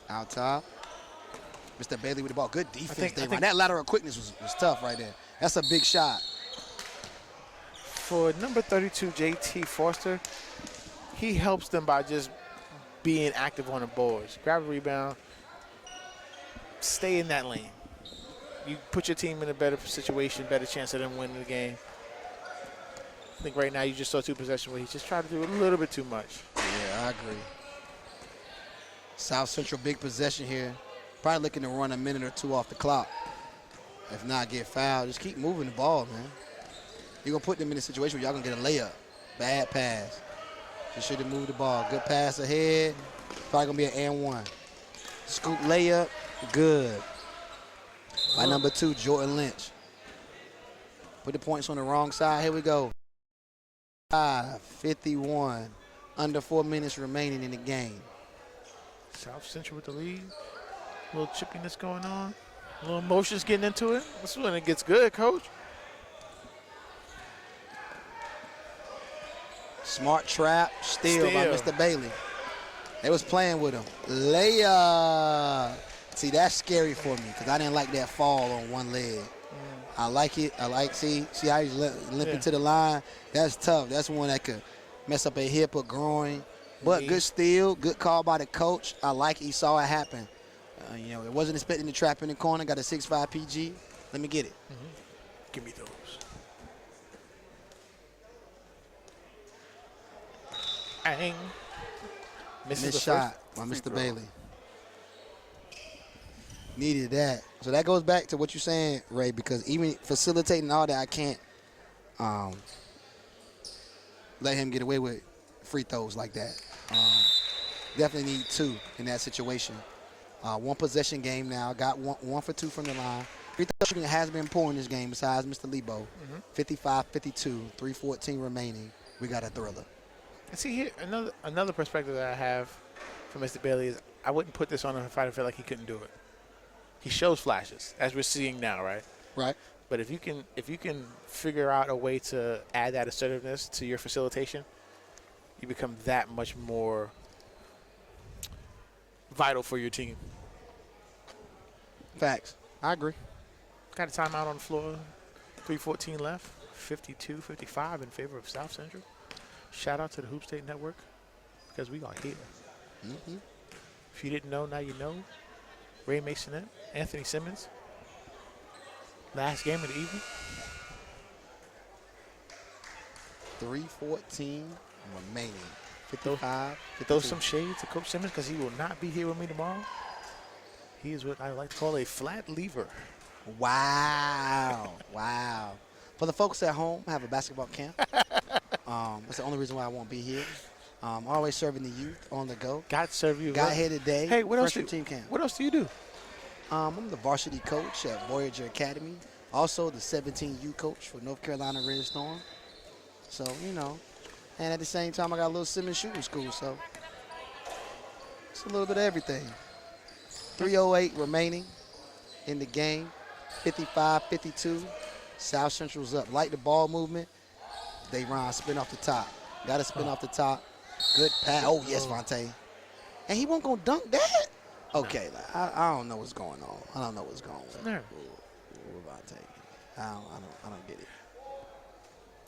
Out top. Mr. Bailey with the ball. Good defense, Dayron. That lateral quickness was tough right there. That's a big shot. For number 32, JT Foster, he helps them by just being active on the boards. Grab a rebound, stay in that lane. You put your team in a better situation, better chance of them winning the game. I think right now you just saw 2 possessions where he just tried to do a little bit too much. Yeah, I agree. South Central big possession here. Probably looking to run a minute or 2 off the clock. If not, get fouled. Just keep moving the ball, man. You're going to put them in a situation where y'all going to get a layup. Bad pass. You should have moved the ball. Good pass ahead. Probably going to be an and 1. Scoop layup. Good. By number 2, Jordan Lynch. Put the points on the wrong side. Here we go. 5:51. Under 4 minutes remaining in the game. South Central with the lead. A little chippiness going on. A little emotions getting into it. This is when it gets good, Coach. Smart trap, steal by Mr. Bailey. They was playing with him. Layup. See, that's scary for me because I didn't like that fall on one leg. I like it. See how he's limping to the line? That's tough. That's one that could mess up a hip or groin. But good steal, good call by the coach. I like it. He saw it happen. You know, it wasn't expecting the trap in the corner. Got a 6'5" PG. Let me get it. Give me those. Bang. Missed shot by Mr. Bailey. Needed that. So that goes back to what you're saying, Ray, because even facilitating all that, I can't let him get away with free throws like that. Definitely need 2 in that situation. 1 possession game now. Got 1 for 2 from the line. Free throw shooting has been poor in this game besides Mr. Lebo. 55-52, 3:14 remaining. We got a thriller. And see here, another perspective that I have from Mr. Bailey is I wouldn't put this on him if I felt like he couldn't do it. He shows flashes, as we're seeing now, right? Right. But if you can figure out a way to add that assertiveness to your facilitation, you become that much more vital for your team. Facts. I agree. Got a timeout on the floor. 3:14 left. 52-55 in favor of South Central. Shout out to the Hoop State Network because we are here. If you didn't know, now you know. Ray Maisonet, Anthony Simmons. Last game of the evening. 3:14 remaining. 55. Throw some shade to Coach Simmons because he will not be here with me tomorrow. He is what I like to call a flat lever. Wow. Wow. For the folks at home, I have a basketball camp. That's the only reason why I won't be here. Always serving the youth on the go. God serve you. Got here today. Hey, what else? Team camp. What else do you do? I'm the varsity coach at Voyager Academy. Also the 17U coach for North Carolina Red Storm. So, you know. And at the same time, I got a little Simmons shooting school. So it's a little bit of everything. 3:08 remaining in the game. 55-52. South Central's up. Like the ball movement. They run, spin off the top. Got to spin off the top. Good pass. Oh, yes, Vontae. And he won't go dunk that? Okay, like, I don't know what's going on. I don't know what's going on with Vontae. I don't get it.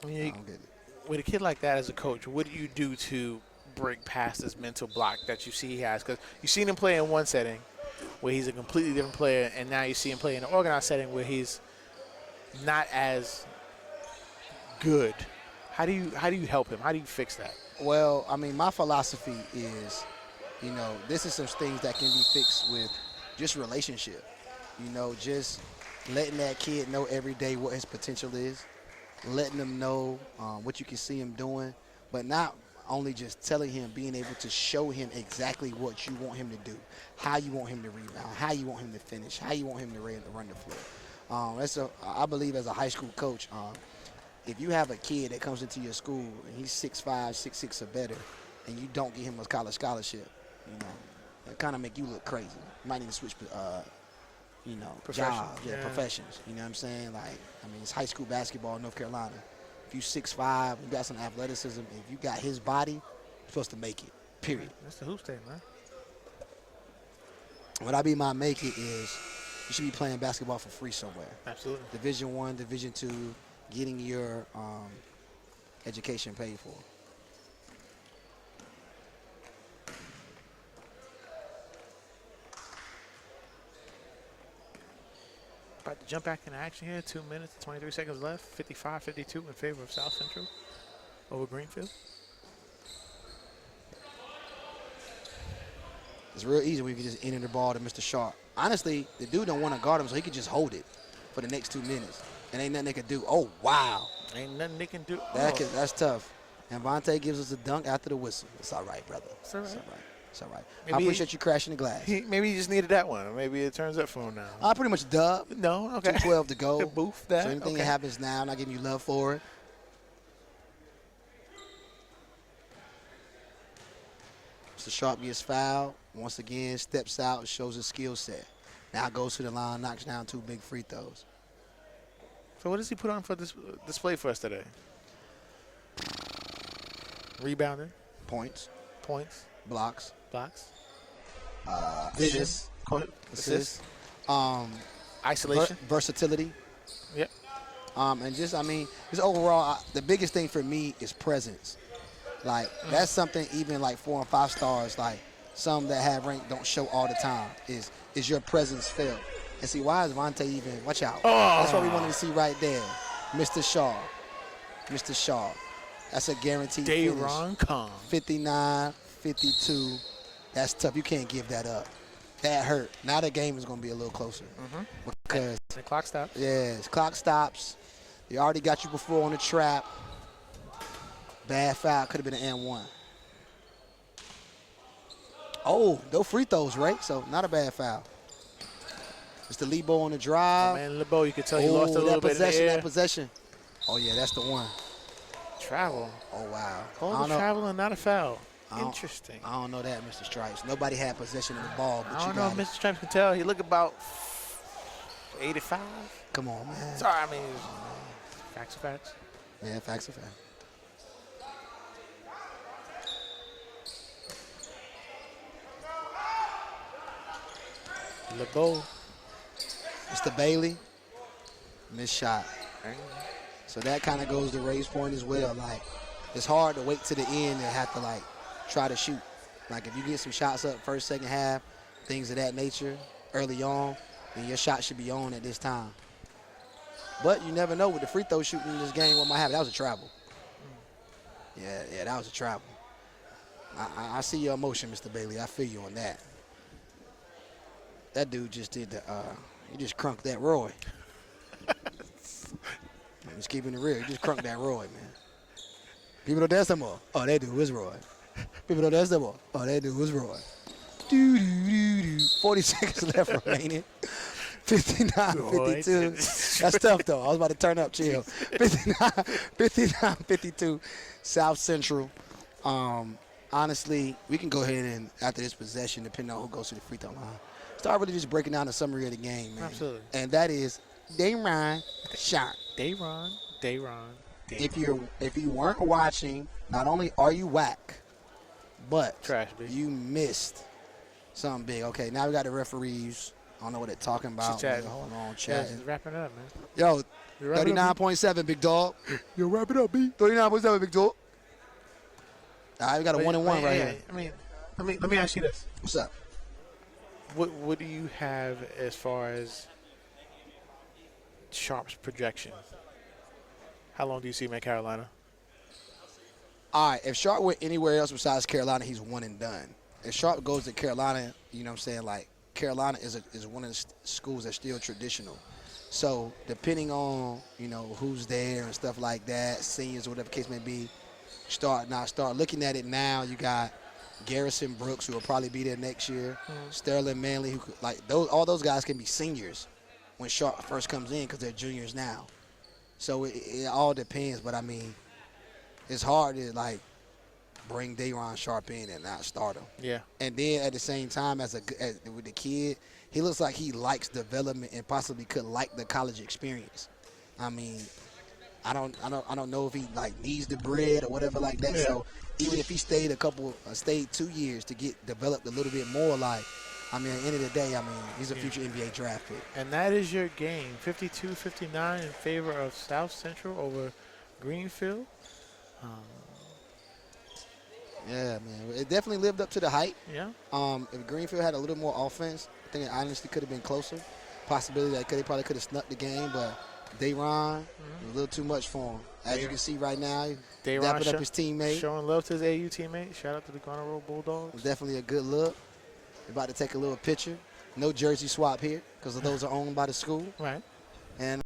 I mean, I don't get it. With a kid like that as a coach, what do you do to break past this mental block that you see he has? Because you've seen him play in one setting where he's a completely different player, and now you see him play in an organized setting where he's not as good. How do you help him? How do you fix that? Well, I mean, my philosophy is, you know, this is some things that can be fixed with just relationship. You know, just letting that kid know every day what his potential is, letting them know what you can see him doing, but not only just telling him, being able to show him exactly what you want him to do, how you want him to rebound, how you want him to finish, how you want him to run the floor. I believe as a high school coach, if you have a kid that comes into your school and he's 6'5", 6'6" or better, and you don't get him a college scholarship, you know, it kind of make you look crazy. You might need to switch, jobs, professions. You know what I'm saying? Like, I mean, it's high school basketball in North Carolina. If you 6'5", you got some athleticism, if you got his body, you're supposed to make it, period. That's the hoop state, man. What I be my make it is you should be playing basketball for free somewhere. Absolutely. Division I, Division II, getting your education paid for. About to jump back into action here. 2 minutes, 23 seconds left. 55-52 in favor of South Central over Greenfield. It's real easy when you can just enter the ball to Mr. Sharp. Honestly, the dude don't want to guard him, so he could just hold it for the next 2 minutes. And ain't nothing they can do. Oh, wow. Ain't nothing they can do. That's tough. And Vontae gives us a dunk after the whistle. It's all right, brother. It's all right. It's all right. It's all right. Maybe I appreciate you crashing the glass. Maybe he just needed that one. Maybe it turns up for him now. I pretty much dub. No, okay. 2:12 to go. Boof that. So anything that happens now, I'm not giving you love for it. Mr. Sharp gets fouled. Once again, steps out, shows his skill set. Now goes to the line, knocks down 2 big free throws. So what does he put on for this display for us today? Rebounding. Points. Blocks. Vision. Assists. Isolation. Versatility. Yep. And just overall, the biggest thing for me is presence. Like, that's something even like 4 and 5 stars, like some that have rank don't show all the time, is your presence felt. And see, why is Vontae even, watch out. That's what we wanted to see right there. Mr. Shaw. That's a guaranteed finish. Dayron Kong. 59-52. That's tough. You can't give that up. That hurt. Now the game is going to be a little closer. Because the clock stops. Yes, clock stops. They already got you before on the trap. Bad foul. Could have been an and one. Oh, no free throws, right? So not a bad foul. It's the Lebo on the drive. Oh, man, Lebo, you could tell he lost a little bit in the air. That possession. Oh, yeah, that's the one. Travel. Oh, wow. Call the travel and not a foul. Interesting. I don't know that, Mr. Stripes. Nobody had possession of the ball, but I don't know if Mr. Stripes can tell. He look about 85. Come on, man. Sorry, I mean, facts are facts. Yeah, facts are facts. LeBeau. Mr. Bailey, missed shot. So that kind of goes to Ray's point as well. Like, it's hard to wait to the end and have to, like, try to shoot. Like, if you get some shots up first, second half, things of that nature early on, then your shot should be on at this time. But you never know with the free throw shooting in this game what might happen. That was a travel. Yeah, that was a travel. I see your emotion, Mr. Bailey. I feel you on that. That dude just did he just crunked that Roy. I'm just keeping it real. He just crunked that Roy, man. People don't dance no more. Oh, that dude was Roy. People don't dance no more. Oh, that dude was Roy. 40 seconds left remaining. 59-52. That's tough, though. I was about to turn up. Chill. 59-52. South Central. Honestly, we can go ahead and, after this possession, depending on who goes to the free throw line, start really just breaking down the summary of the game, man. Absolutely. And that is Dayron shot. Dayron. If you weren't watching, not only are you whack, but Trash, B. you missed something big. Okay, now we got the referees. I don't know what they're talking about. Hold on, chat. Yeah, wrapping it up, man. Yo, 39.7, big dog. Yo, wrap it up, B. 39.7, big dog. All right, we got a 1-1 right here. I mean, let me ask you this. What's up? What do you have as far as Sharp's projection? How long do you see him at Carolina? All right, if Sharp went anywhere else besides Carolina, he's one and done. If Sharp goes to Carolina, you know what I'm saying, like, Carolina is one of the schools that's still traditional. So depending on, you know, who's there and stuff like that, seniors or whatever the case may be, start looking at it now. You got Garrison Brooks, who will probably be there next year. Sterling Manley, who all those guys can be seniors when Sharp first comes in because they're juniors now. So it all depends. But I mean, it's hard to like bring Dayron Sharp in and not start him. Yeah. And then at the same time, with the kid, he looks like he likes development and possibly could like the college experience. I mean, I don't know if he like needs the bread or whatever like that. Yeah. So even if he stayed 2 years to get developed a little bit more, like, I mean, at the end of the day, I mean, he's a future NBA draft pick. And that is your game, 52-59 in favor of South Central over Greenfield. Yeah, man, it definitely lived up to the hype. Yeah. If Greenfield had a little more offense, I think it honestly could have been closer. Possibility that they probably could have snuck the game, but Dayron, a little too much for him. As you can see right now, dapping up his teammate. Showing love to his AU teammate. Shout out to the Garner Road Bulldogs. Definitely a good look. About to take a little picture. No jersey swap here because those are owned by the school. Right. And